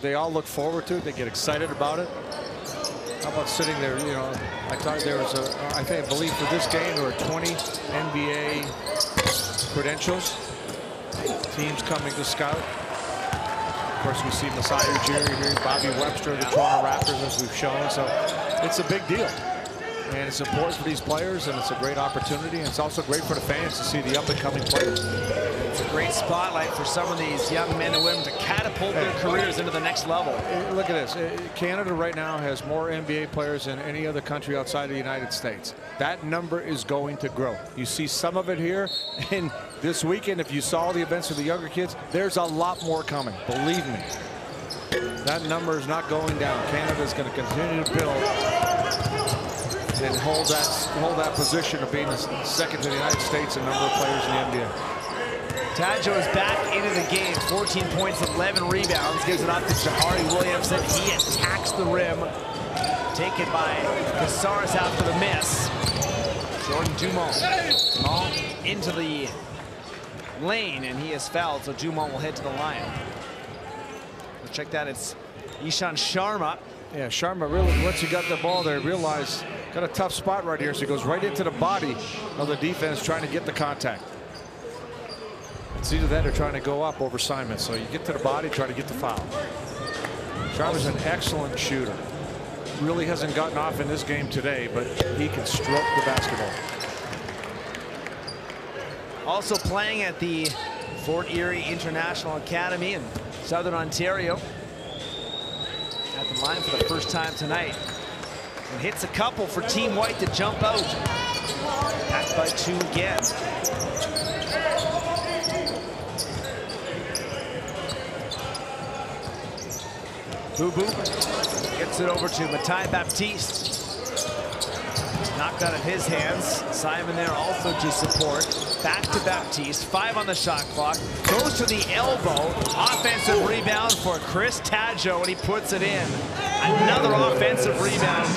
they all look forward to it. They get excited about it. How about sitting there? You know, I thought there was I believe for this game there were 20 NBA credentials. Teams coming to scout. Of course, we see Masai Ujiri here, Bobby Webster of the Toronto Raptors, as we've shown. So it's a big deal. And it's important for these players, and it's a great opportunity, and it's also great for the fans to see the up-and-coming players. It's a great spotlight for some of these young men and women to catapult their careers into the next level. Look at this. Canada right now has more NBA players than any other country outside of the United States. That number is going to grow. You see some of it here, and this weekend, if you saw the events of the younger kids, there's a lot more coming, believe me. That number is not going down. Canada is going to continue to build and hold that position of being second to the United States in number of players in the NBA. Tadjo is back into the game. 14 points, 11 rebounds. Gives it off to Jahari Williamson. He attacks the rim. Taken by Casares after the miss. Jordan Dumont long into the lane, and he is fouled, so Dumont will head to the line. Let's check that. It's Ishan Sharma. Yeah, Sharma really, once he got the ball there, realized got a tough spot right here, so he goes right into the body of the defense trying to get the contact. It's either that or trying to go up over Simon. So you get to the body, try to get the foul. Sharma's an excellent shooter. Really hasn't gotten off in this game today, but he can stroke the basketball. Also playing at the Fort Erie International Academy in Southern Ontario. At the line for the first time tonight. And hits a couple for Team White to jump out. Back by two again. Boo Boo gets it over to Matai Baptiste. Knocked out of his hands. Simon there also to support. Back to Baptiste. 5 on the shot clock. Goes to the elbow. Offensive rebound for Chris Tadjo, and he puts it in. Another offensive rebound.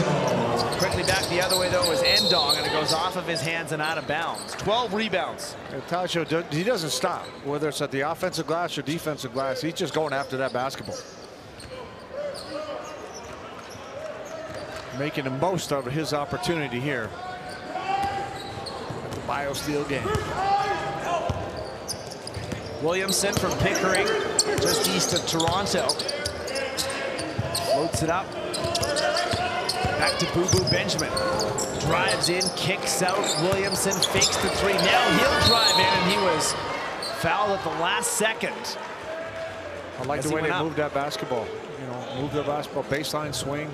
Quickly back the other way though, is Endong, and it goes off of his hands and out of bounds. 12 rebounds. Tajo, he doesn't stop, whether it's at the offensive glass or defensive glass. He's just going after that basketball. Making the most of his opportunity here at the BioSteel game. Williamson from Pickering, just east of Toronto. Floats it up. Back to Boo Boo Benjamin. Drives in, kicks out. Williamson fakes the three. Now he'll drive in, and he was fouled at the last second. I like the way they moved that basketball. You know, move the basketball, baseline swing,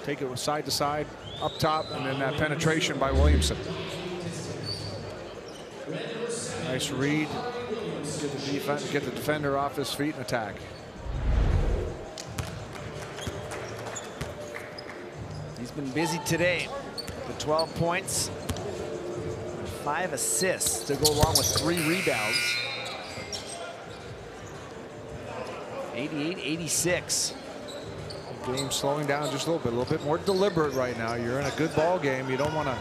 take it side to side, up top, and then that penetration by Williamson. Nice read. Get the defender off his feet and attack. He's been busy today. The 12 points, 5 assists to go along with 3 rebounds. 88-86. Game slowing down just a little bit more deliberate right now. You're in a good ball game. You don't want to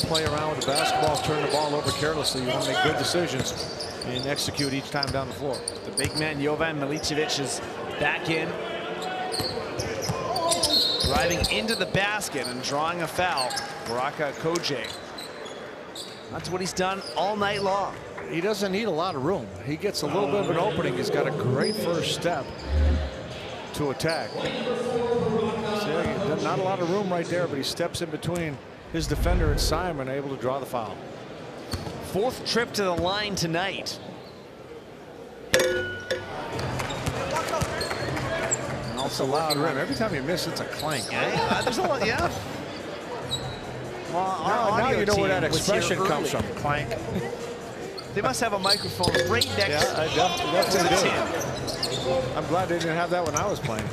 play around with the basketball, turn the ball over carelessly. You want to make good decisions and execute each time down the floor. The big man Jovan Milicevic is back in, driving into the basket and drawing a foul. Baraka Koje. That's what he's done all night long. He doesn't need a lot of room. He gets a little bit of an opening. He's got a great first step to attack. See, not a lot of room right there, but he steps in between his defender and Simon, able to draw the foul. 4th trip to the line tonight. And also loud rim. Every time you miss, it's a clank. Yeah, there's a lot. Yeah. Well, now you know where that expression comes from. Clank. They must have a microphone right next to the tin. I'm glad they didn't have that when I was playing.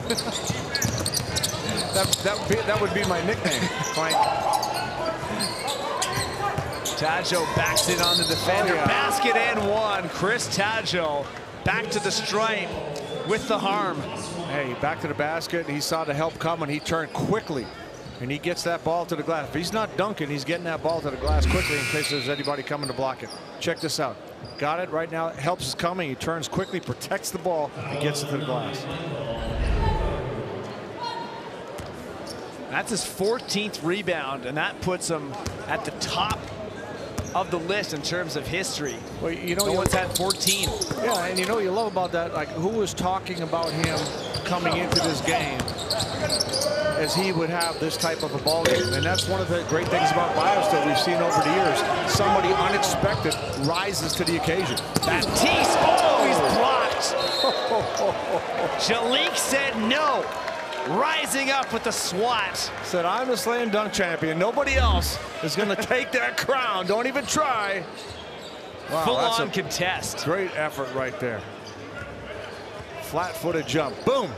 that would be my nickname, Clank. Tajo backs it on the defender. Basket and one. Chris Tajo back to the stripe with the harm. Hey, back to the basket. He saw the help coming. He turned quickly, and he gets that ball to the glass. If he's not dunking, he's getting that ball to the glass quickly in case there's anybody coming to block it. Check this out. Got it right now. Helps is coming. He turns quickly, protects the ball, and gets it to the glass. That's his 14th rebound, and that puts him at the top of the list in terms of history. Well, you know, no one's had 14. Yeah, and you know you love about that, like who was talking about him coming into this game as he would have this type of a ball game. And that's one of the great things about BioSteel we've seen over the years. Somebody unexpected rises to the occasion. Baptiste, oh, he's blocked. Jalik said no. Rising up with the swat. Said, I'm the slam dunk champion. Nobody else is going to take that crown. Don't even try. Wow, full-on contest. Great effort right there. Flat-footed jump. Boom.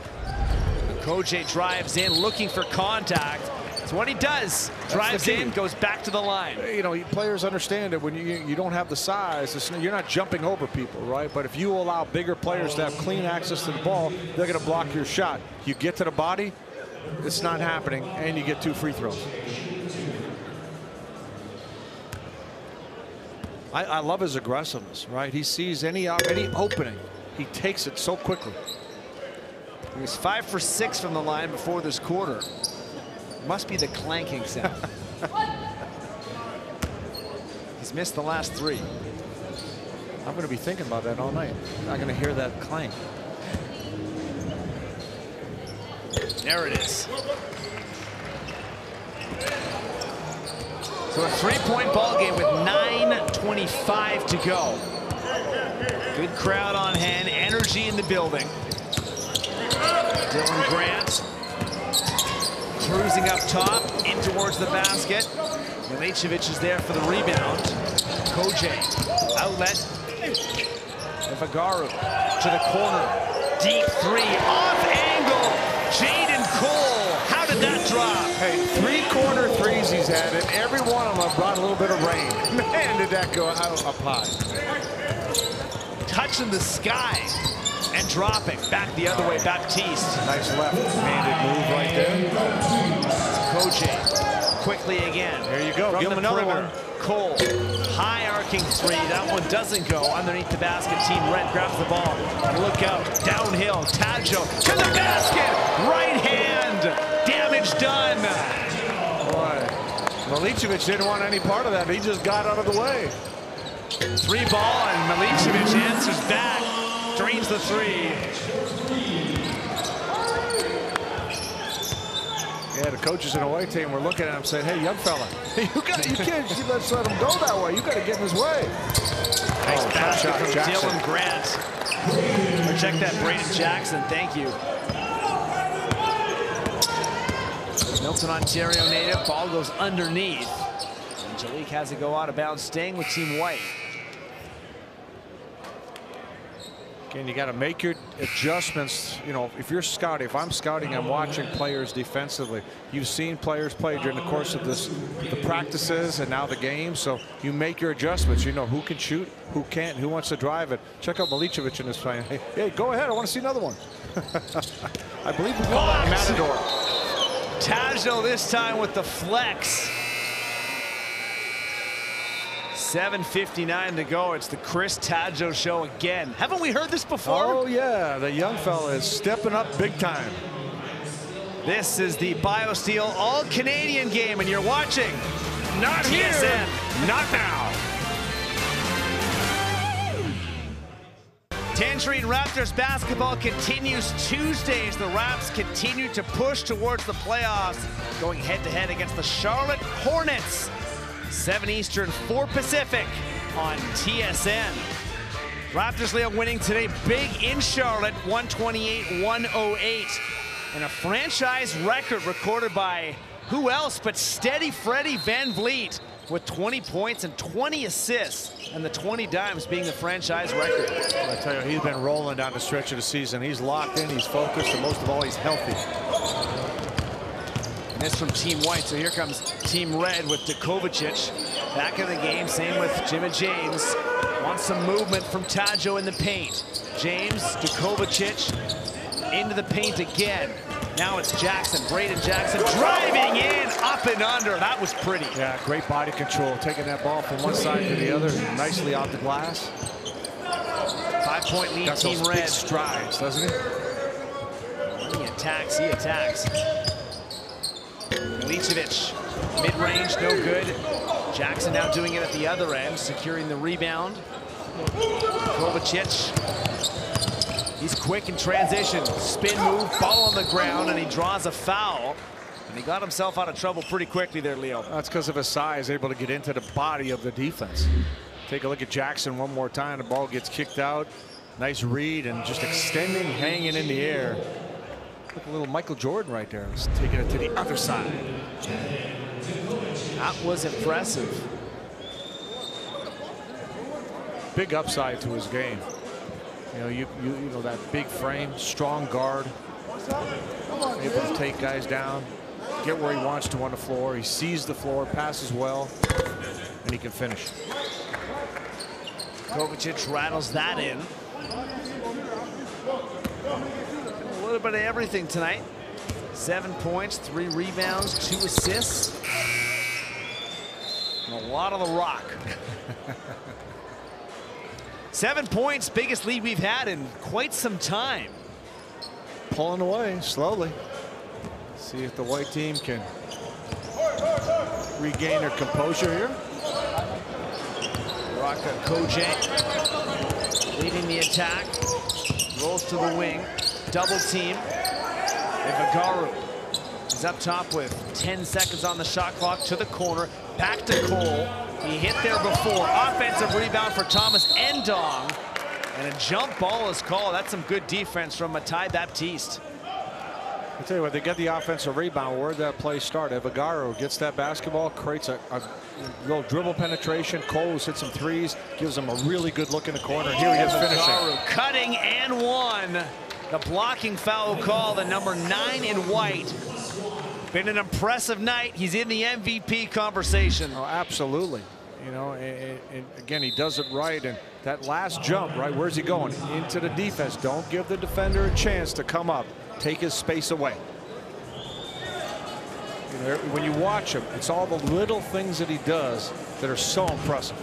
Koje drives in, looking for contact. That's what he does. Drives in, goes back to the line. You know, players understand that when you don't have the size, you're not jumping over people, right? But if you allow bigger players to have clean access to the ball, they're going to block your shot. You get to the body, it's not happening, and you get 2 free throws. I love his aggressiveness, right? He sees any opening, he takes it so quickly. He was 5 for 6 from the line before this quarter. Must be the clanking sound. He's missed the last 3. I'm going to be thinking about that all night. I'm not going to hear that clank. There it is. So a 3-point ball game with 9:25 to go. Good crowd on hand, energy in the building. Dylan Grant cruising up top, in towards the basket. Milicevic is there for the rebound. Koje, outlet. Vagaru to the corner. Deep 3, off angle. Jaden Cole, how did that drop? Hey, 3-quarter threes he's had, and every one of them brought a little bit of rain. Man, did that go up high. Touching the sky and dropping. Back the other way, Baptiste. Nice left-handed move right there. Koje quickly again. There you go. From Give him another one. Cole, high arcing three. That one doesn't go underneath the basket. Team Red grabs the ball. Look out, downhill. Tadjo to the basket. Right hand. Damage done. Boy, Milicevic didn't want any part of that. He just got out of the way. Three ball, and Milicevic answers back. Drains the three. Yeah, the coaches in the away team were looking at him saying, hey, young fella, you can't just let him go that way. You got to get in his way. Nice basket from Jackson. Dylan Grant. Or check that, Braden Jackson. Thank you. Milton, Ontario native. Ball goes underneath. And Jalik has it go out of bounds, staying with Team White. Again, you got to make your adjustments. You know, if you're scouting, if I'm scouting, I'm watching players defensively. You've seen players play during the course of the practices and now the game. So you make your adjustments. You know who can shoot, who can't, who wants to drive it. Check out Milicevic in this play. Hey, go ahead. I want to see another one. I believe we call that Matador. Tadjo this time with the flex. 7:59 to go. It's the Chris Tadjo show again. Haven't we heard this before? Oh, yeah. The young fella is stepping up big time. This is the BioSteel All-Canadian game, and you're watching Not TSN. here. Not now. Tangerine Raptors basketball continues Tuesdays. The Raps continue to push towards the playoffs, going head-to-head against the Charlotte Hornets. 7 Eastern, 4 Pacific on TSN. Raptors, Leo, winning today big in Charlotte, 128-108. And a franchise record recorded by who else but Steady Freddie Van Vliet with 20 points and 20 assists, and the 20 dimes being the franchise record. I tell you, he's been rolling down the stretch of the season. He's locked in, he's focused, and most of all, he's healthy. And this from Team White, so here comes Team Red with Djokovic back in the game. Same with Jimmy James. Wants some movement from Tadjo in the paint. James, Djokovic into the paint again. Now it's Jackson, Braden Jackson driving in, up and under. That was pretty. Yeah, great body control, taking that ball from one side to the other, nicely off the glass. 5-point lead, got Team those Red. big strides, doesn't he? He attacks, he attacks. Milicevic, mid-range, no good. Jackson now doing it at the other end, securing the rebound. Kovacic, he's quick in transition. Spin move, ball on the ground, and he draws a foul. And he got himself out of trouble pretty quickly there, Leo. That's because of his size, able to get into the body of the defense. Take a look at Jackson one more time. The ball gets kicked out. Nice read and just extending, hanging in the air. Look, a little Michael Jordan right there. He's taking it to the other side. That was impressive. Big upside to his game. You know, you know that big frame, strong guard, able to take guys down, get where he wants to on the floor. He sees the floor, passes well, and he can finish. Kovacic rattles that in. A little bit of everything tonight. 7 points, 3 rebounds, 2 assists. And a lot of the rock. 7 points, biggest lead we've had in quite some time. Pulling away slowly. See if the white team can regain their composure here. Raka Kojay leading the attack. Rolls to the wing. Double team. Ivagaru is up top with 10 seconds on the shot clock to the corner. Back to Cole. He hit there before. Offensive rebound for Thomas Endong. And a jump ball is called. That's some good defense from Matai Baptiste. I'll tell you what, they get the offensive rebound. Where'd that play start? Ivagaru gets that basketball, creates a little dribble penetration. Coles hits some threes, gives him a really good look in the corner. Here he is finishing. Cutting and one. The blocking foul call, the number 9 in white. Been an impressive night. He's in the MVP conversation. Oh, absolutely. You know, and again, he does it right. And that last jump, right, where's he going? Into the defense. Don't give the defender a chance to come up, take his space away. You know, when you watch him, it's all the little things that he does that are so impressive.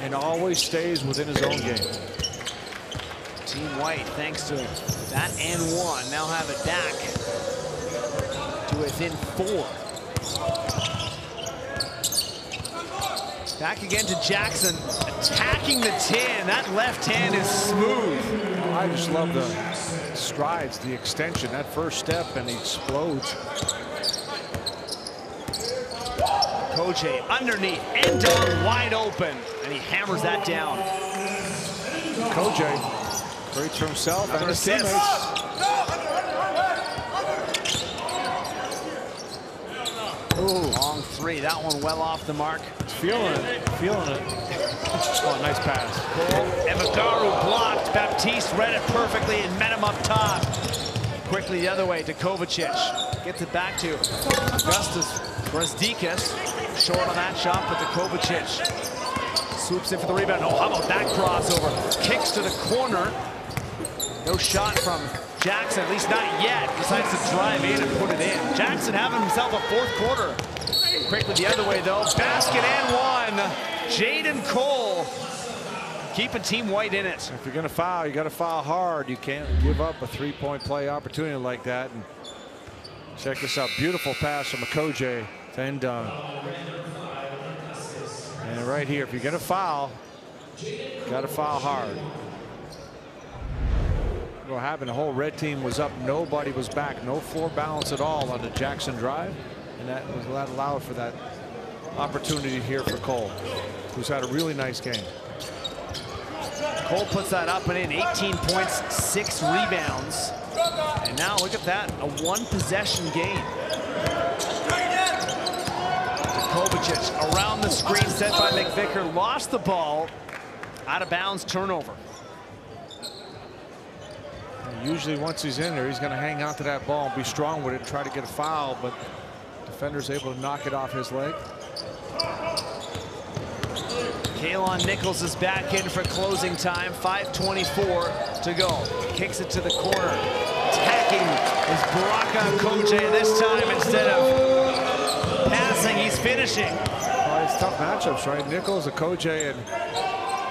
And always stays within his own game. Team White, thanks to that and one, now have it back to within 4. Back again to Jackson, attacking the tin. That left hand is smooth. I just love the strides, the extension, that first step, and he explodes. Koje underneath, end on wide open, and he hammers that down. Koje, great for himself and his teammates. Ooh, long 3, that one well off the mark. Feeling it, feeling it. Oh, nice pass. Evagaru blocked. Baptiste read it perfectly and met him up top. Quickly the other way to Kovacic. Gets it back to Augustus Brasdikas. Short on that shot, but to Kovacic. Swoops in for the rebound. Oh, how about that crossover? Kicks to the corner. No shot from Jackson, at least not yet. Decides to drive in and put it in. Jackson having himself a 4th quarter. Quickly the other way, though. Basket and one. Jaden Cole keeping Team White in it. If you're going to foul, you got to foul hard. You can't give up a 3-point play opportunity like that. And check this out. Beautiful pass from Koje to end done. And right here, if you're going to foul, you got to foul hard. What happened? The whole red team was up. Nobody was back. No floor balance at all on the Jackson drive. And that allowed for that opportunity here for Cole, who's had a really nice game. Cole puts that up and in. 18 points, 6 rebounds. And now look at that, a 1-possession game. Kovacic around the screen set by McVicker. Lost the ball. Out of bounds, turnover. Usually once he's in there, he's going to hang on to that ball and be strong with it and try to get a foul, but defender's able to knock it off his leg. Kalon Nichols is back in for closing time. 5:24 to go. Kicks it to the corner. Attacking is Baraka Koje. This time, instead of passing, he's finishing. Well, it's tough matchups, right? Nichols, Koje, and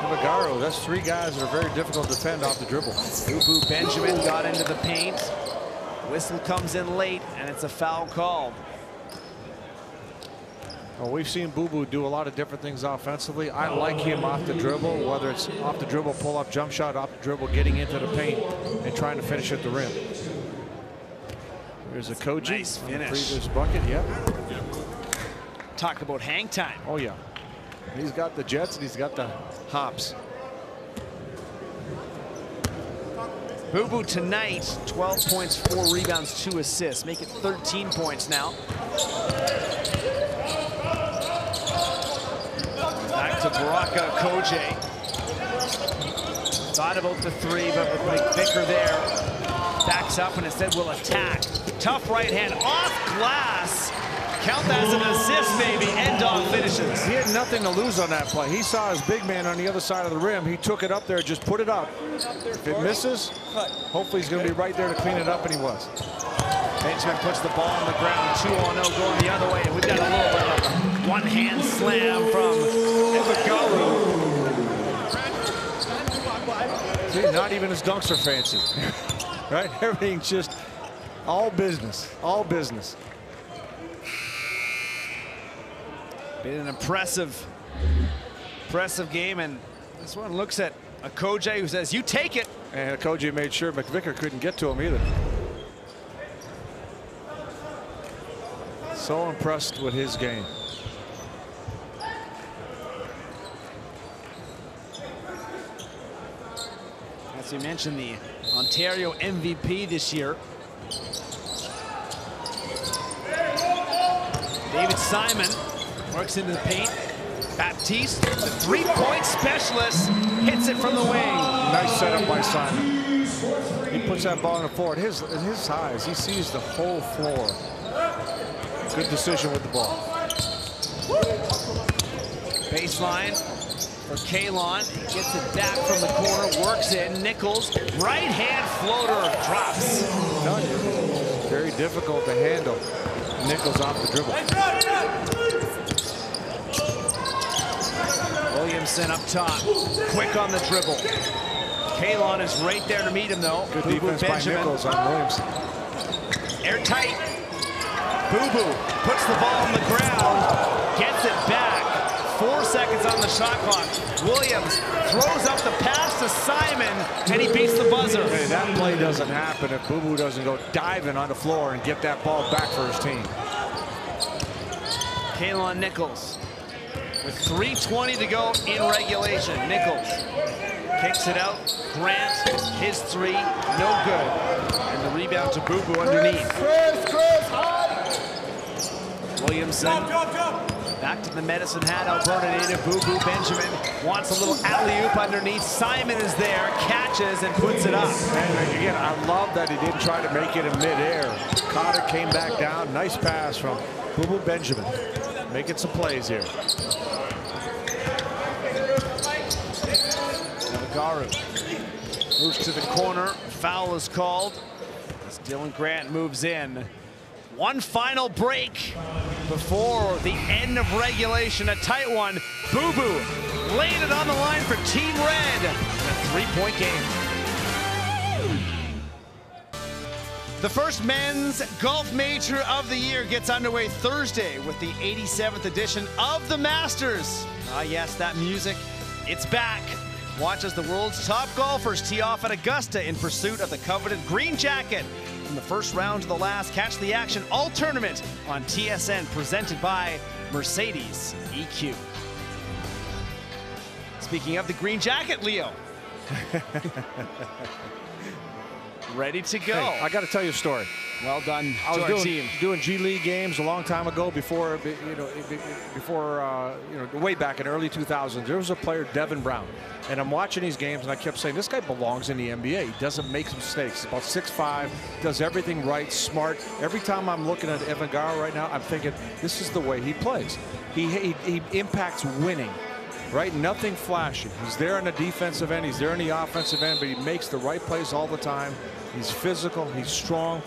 Evagaru. That's 3 guys that are very difficult to defend off the dribble. Bubu Benjamin got into the paint. Whistle comes in late, and it's a foul called. Well, we've seen Bubu do a lot of different things offensively. I like him off the dribble, whether it's off the dribble, pull-up jump shot, off the dribble, getting into the paint and trying to finish at the rim. There's a Koje. Nice finish. Previous bucket, yep. Talk about hang time. Oh, yeah. He's got the jets and he's got the hops. Bubu tonight, 12 points, 4 rebounds, 2 assists. Make it 13 points now. Back to Baraka Koje. Thought about the 3, but with McVicker there, backs up and instead will attack. Tough right hand off glass. Count that as an assist, maybe. End-on finishes. He had nothing to lose on that play. He saw his big man on the other side of the rim. He took it up there, just put it up. If it misses, hopefully he's going to be right there to clean it up, and he was. Benjamin puts the ball on the ground. 2-0 going the other way. And we've got a little bit of a one-hand slam from Evagaru. See, not even his dunks are fancy. Right? Everything's just all business. All business. Been an impressive game, and this one looks at a Koje who says, "You take it." And Koje made sure McVicker couldn't get to him either. So impressed with his game. As you mentioned, the Ontario MVP this year. David Simon works into the paint. Baptiste, the 3-point specialist, hits it from the wing. Nice setup by Simon. He puts that ball on the floor. At his size, he sees the whole floor. Good decision with the ball. Baseline for Kalon. He gets it back from the corner, works in. Nichols, right hand floater, drops. Very difficult to handle. Nichols off the dribble. Williamson up top, quick on the dribble. Kalon is right there to meet him though. Good defense by Nichols on Williamson. Airtight. Boo Boo puts the ball on the ground, gets it back. 4 seconds on the shot clock. Williams throws up the pass to Simon, and he beats the buzzer. Hey, that play doesn't happen if Boo Boo doesn't go diving on the floor and get that ball back for his team. Kalon Nichols with 3:20 to go in regulation. Nichols kicks it out. Grant, his three, no good. And the rebound to Boo Boo underneath. Williamson back to the Medicine Hat, Alberta native. Boo Boo Benjamin wants a little alley-oop underneath. Simon is there, catches and puts it up. And again, I love that he didn't try to make it in midair. Caught it, came back down. Nice pass from Boo Boo Benjamin. Making some plays here. Navagaru moves to the corner. Foul is called as Dylan Grant moves in. One final break before the end of regulation. A tight one. Boo Boo laid it on the line for Team Red. A 3-point game. The first men's golf major of the year gets underway Thursday with the 87th edition of the Masters. Ah, yes, that music, it's back. Watch as the world's top golfers tee off at Augusta in pursuit of the coveted green jacket. From the first round to the last, catch the action all tournament on TSN, presented by Mercedes EQ. Speaking of the green jacket, Leo. Ready to go. Hey, I got to tell you a story. Well done. I was doing G League games a long time ago, before way back in early 2000s. There was a player, Devin Brown, and I'm watching these games, and I kept saying, this guy belongs in the NBA. He doesn't make mistakes. He's about 6'5", does everything right, smart. Every time I'm looking at Evan Garrow right now, I'm thinking, this is the way he plays. He impacts winning. Right, nothing flashy. He's there on the defensive end. He's there on the offensive end, but he makes the right plays all the time. He's physical. He's strong.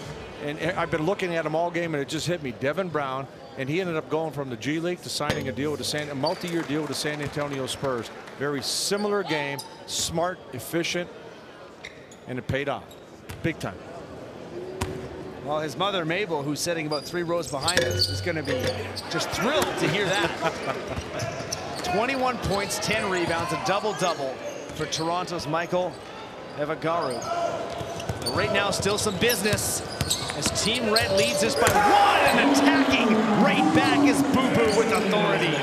And I've been looking at him all game, and it just hit me. Devin Brown, and he ended up going from the G League to signing a deal with a multi-year deal with the San Antonio Spurs. Very similar game, smart, efficient, and it paid off, big time. Well, his mother, Mabel, who's sitting about 3 rows behind us, is going to be just thrilled to hear that. 21 points, 10 rebounds, a double-double for Toronto's Michael Evagaru. Right now, still some business as Team Red leads this by 1, and attacking right back is Boo Boo with authority.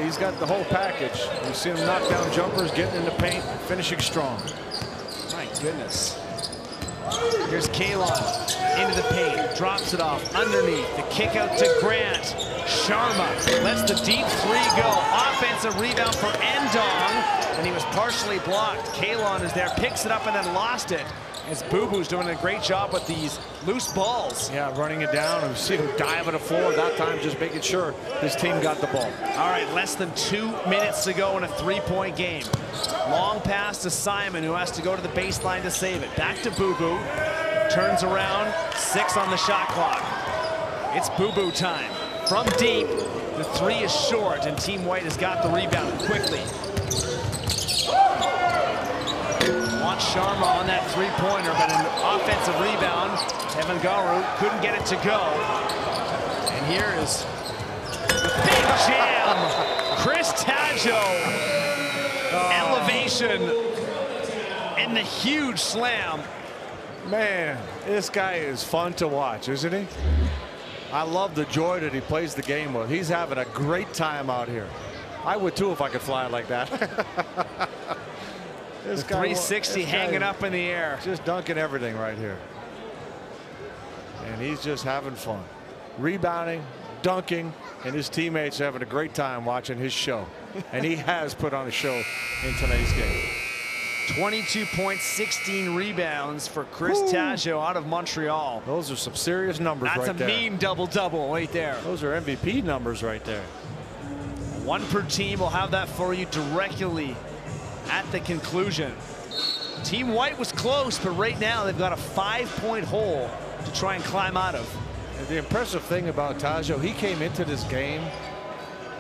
He's got the whole package. We've seen him knock down jumpers, getting in the paint, finishing strong. My goodness. Here's Kalon into the paint, drops it off underneath. The kick out to Grant. Sharma lets the deep 3 go. Offensive rebound for Endong, and he was partially blocked. Kalon is there, picks it up and then lost it. As Boo Boo's doing a great job with these loose balls. Yeah, running it down, and see him dive on the floor. That time just making sure his team got the ball. All right, less than 2 minutes to go in a 3-point game. Long pass to Simon, who has to go to the baseline to save it. Back to Boo Boo. Turns around, 6 on the shot clock. It's Boo Boo time. From deep, the 3 is short, and Team White has got the rebound quickly. Wants Sharma on that 3-pointer, but an offensive rebound. Evan Garu couldn't get it to go. And here is the big jam. Chris Taggio. Elevation and the huge slam. Man, this guy is fun to watch, isn't he? I love the joy that he plays the game with. He's having a great time out here. I would too if I could fly like that. This guy, 360 hanging up in the air. Just dunking everything right here. And he's just having fun. Rebounding, dunking, and his teammates having a great time watching his show. And he has put on a show in today's game. 22 points, 16 rebounds for Chris Taggio out of Montreal. Those are some serious numbers right there. That's a mean double-double right there. Those are MVP numbers right there. 1 per team. We'll have that for you directly at the conclusion. Team White was close, but right now they've got a 5-point hole to try and climb out of. The impressive thing about Tajo, he came into this game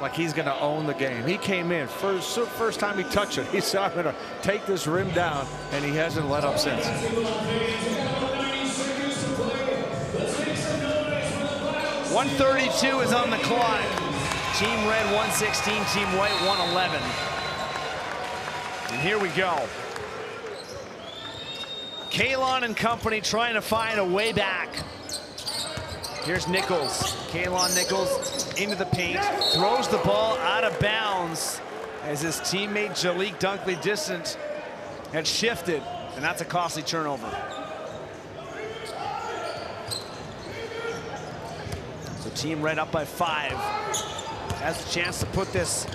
like he's going to own the game. He came in, first time he touched it, he said, I'm going to take this rim down, and he hasn't let up since. 132 is on the clock. Team Red 116, Team White 111. And here we go. Kalon and company trying to find a way back. Here's Nichols. Kalon Nichols into the paint, throws the ball out of bounds as his teammate Jalik Dunkley Distant had shifted, and that's a costly turnover. So Team Red up by 5. Has a chance to put this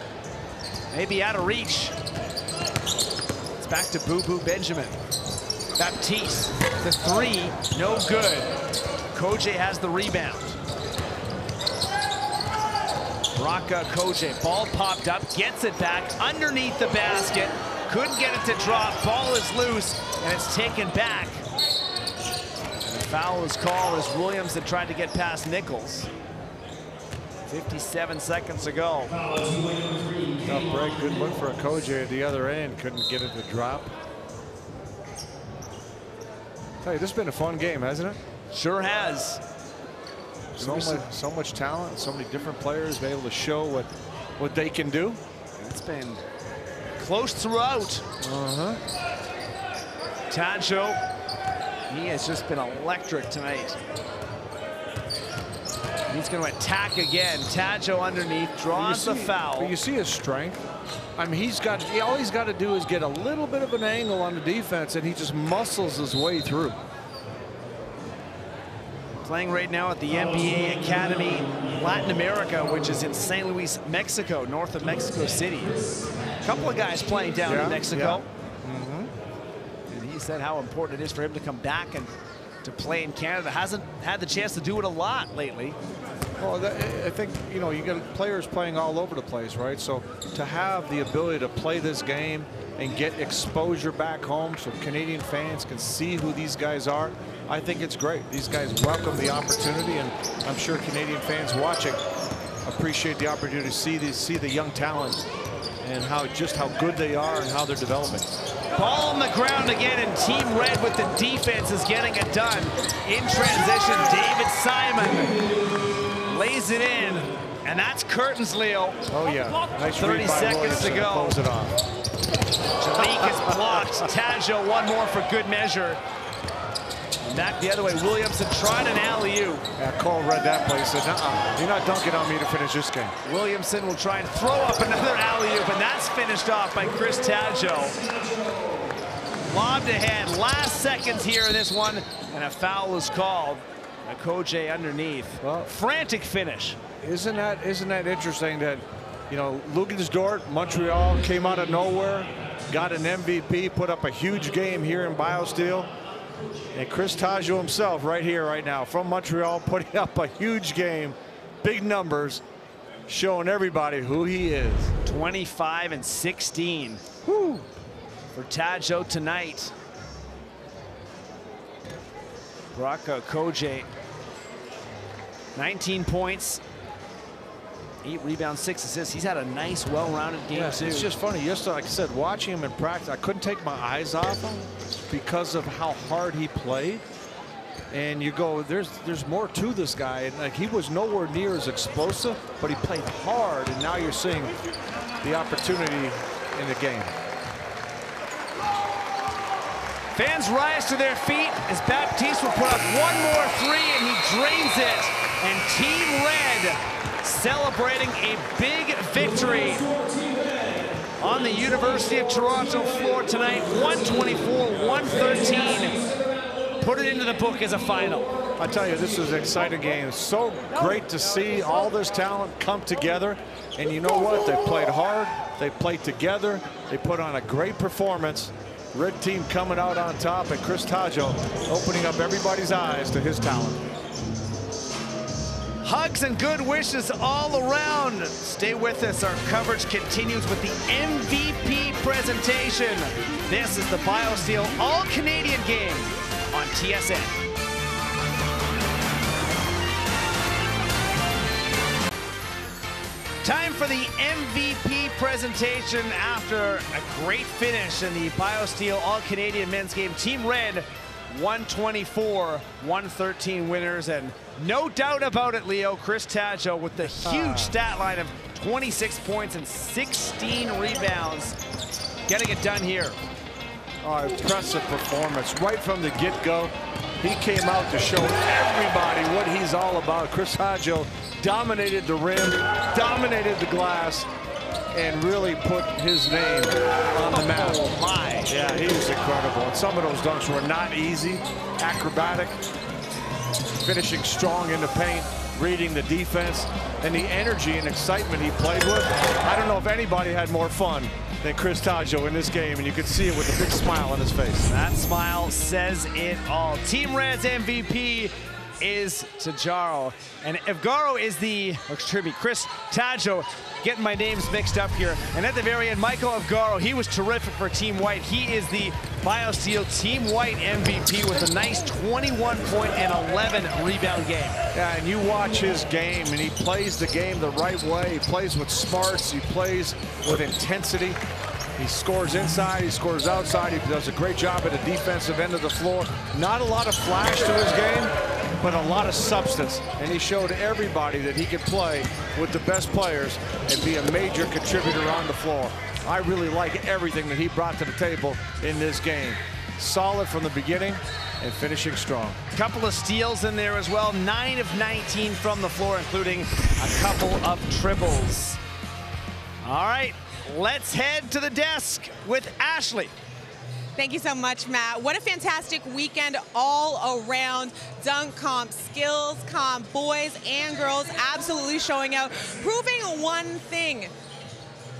maybe out of reach. It's back to Boo Boo Benjamin. Baptiste, the 3, no good. Koje has the rebound. Raka Koje, ball popped up, gets it back underneath the basket. Couldn't get it to drop, ball is loose, and it's taken back. And the foul is called as Williams had tried to get past Nichols. 57 seconds to go. Tough break, good look for a Koje at the other end, couldn't get it to drop. Tell you, this has been a fun game, hasn't it? Sure has. So much talent, so many different players be able to show what they can do. It's been close throughout. Tajo, he has just been electric tonight. He's going to attack again. Tajo underneath, draws the foul. But you see his strength. I mean, all he's got to do is get a little bit of an angle on the defense, and he just muscles his way through. Playing right now at the NBA Academy Latin America, which is in St. Luis, Mexico, north of Mexico City. A couple of guys playing down in Mexico. And he said how important it is for him to come back and to play in Canada. Hasn't had the chance to do it a lot lately. Well, I think, you know, you got players playing all over the place, right? So to have the ability to play this game and get exposure back home so Canadian fans can see who these guys are, I think it's great. These guys welcome the opportunity, and I'm sure Canadian fans watching appreciate the opportunity to see the young talent and just how good they are and how they're developing. Ball on the ground again, and Team Red with the defense is getting it done. In transition, David Simon lays it in, and that's curtains, Leo. Oh yeah, nice 30 seconds to go. Close it off. Jalik is blocked. Tajo one more for good measure. And back the other way, Williamson tried an alley-oop. Yeah, Cole read that play, said, you're not dunking on me to finish this game. Williamson will try and throw up another alley-oop, and that's finished off by Chris Tajo. Lobbed ahead, last seconds here in this one, and a foul is called. Koje underneath. Well, frantic finish. Isn't that interesting that, you know, Lucas Dort, Montreal, came out of nowhere, got an MVP, put up a huge game here in BioSteel. And Chris Tajo himself right here, right now, from Montreal, putting up a huge game, big numbers, showing everybody who he is. 25 and 16 for Tajo tonight. Raka Koje, 19 points, 8 rebounds, 6 assists. He's had a nice, well-rounded game too. It's just funny. Yesterday, like I said, watching him in practice, I couldn't take my eyes off him because of how hard he played. And you go, there's more to this guy. And like, he was nowhere near as explosive, but he played hard. And now you're seeing the opportunity in the game. Fans rise to their feet as Baptiste will put up one more 3, and he drains it. And Team Red celebrating a big victory on the University of Toronto floor tonight. 124-113. Put it into the book as a final. I tell you, this is an exciting game. So great to see all this talent come together. And you know what? They played hard. They played together. They put on a great performance. Red team coming out on top, and Chris Tajo opening up everybody's eyes to his talent. Hugs and good wishes all around. Stay with us. Our coverage continues with the MVP presentation. This is the BioSteel All-Canadian game on TSN. Time for the MVP presentation after a great finish in the BioSteel All-Canadian men's game. Team Red, 124-113 winners, and no doubt about it, Leo, Chris Tadjo with the huge stat line of 26 points and 16 rebounds. Getting it done here. Oh, impressive performance right from the get-go. He came out to show everybody what he's all about. Chris Tadjo dominated the rim, dominated the glass, and really put his name on the map. Oh my. Yeah, he was incredible. And some of those dunks were not easy, acrobatic, finishing strong in the paint, reading the defense, and the energy and excitement he played with. I don't know if anybody had more fun than Chris Tadjo in this game, and you could see it with a big smile on his face. That smile says it all. Team Red's MVP is Tajaro, and Evgaro is the, Chris Tadjo, getting my names mixed up here. And at the very end, Michael Evgaro, he was terrific for Team White. He is the BioSteel Team White MVP with a nice 21-point and 11 rebound game. Yeah, and you watch his game, and he plays the game the right way. He plays with smarts, he plays with intensity. He scores inside, he scores outside. He does a great job at the defensive end of the floor. Not a lot of flash to his game, but a lot of substance. And he showed everybody that he could play with the best players and be a major contributor on the floor. I really like everything that he brought to the table in this game. Solid from the beginning and finishing strong. Couple of steals in there as well. 9 of 19 from the floor, including a couple of triples. All right, let's head to the desk with Ashley. Thank you so much, Matt. What a fantastic weekend all around. Dunk comp, skills comp, boys and girls absolutely showing out, proving one thing.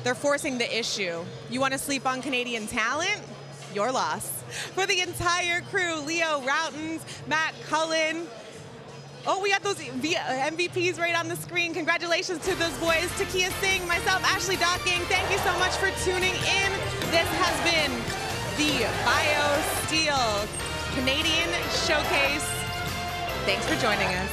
They're forcing the issue. You want to sleep on Canadian talent? Your loss. For the entire crew, Leo Routens, Matt Cullen. Oh, we got those MVPs right on the screen. Congratulations to those boys. Takia Singh, myself, Ashley Docking. Thank you so much for tuning in. This has been the BioSteel Canadian Showcase. Thanks for joining us.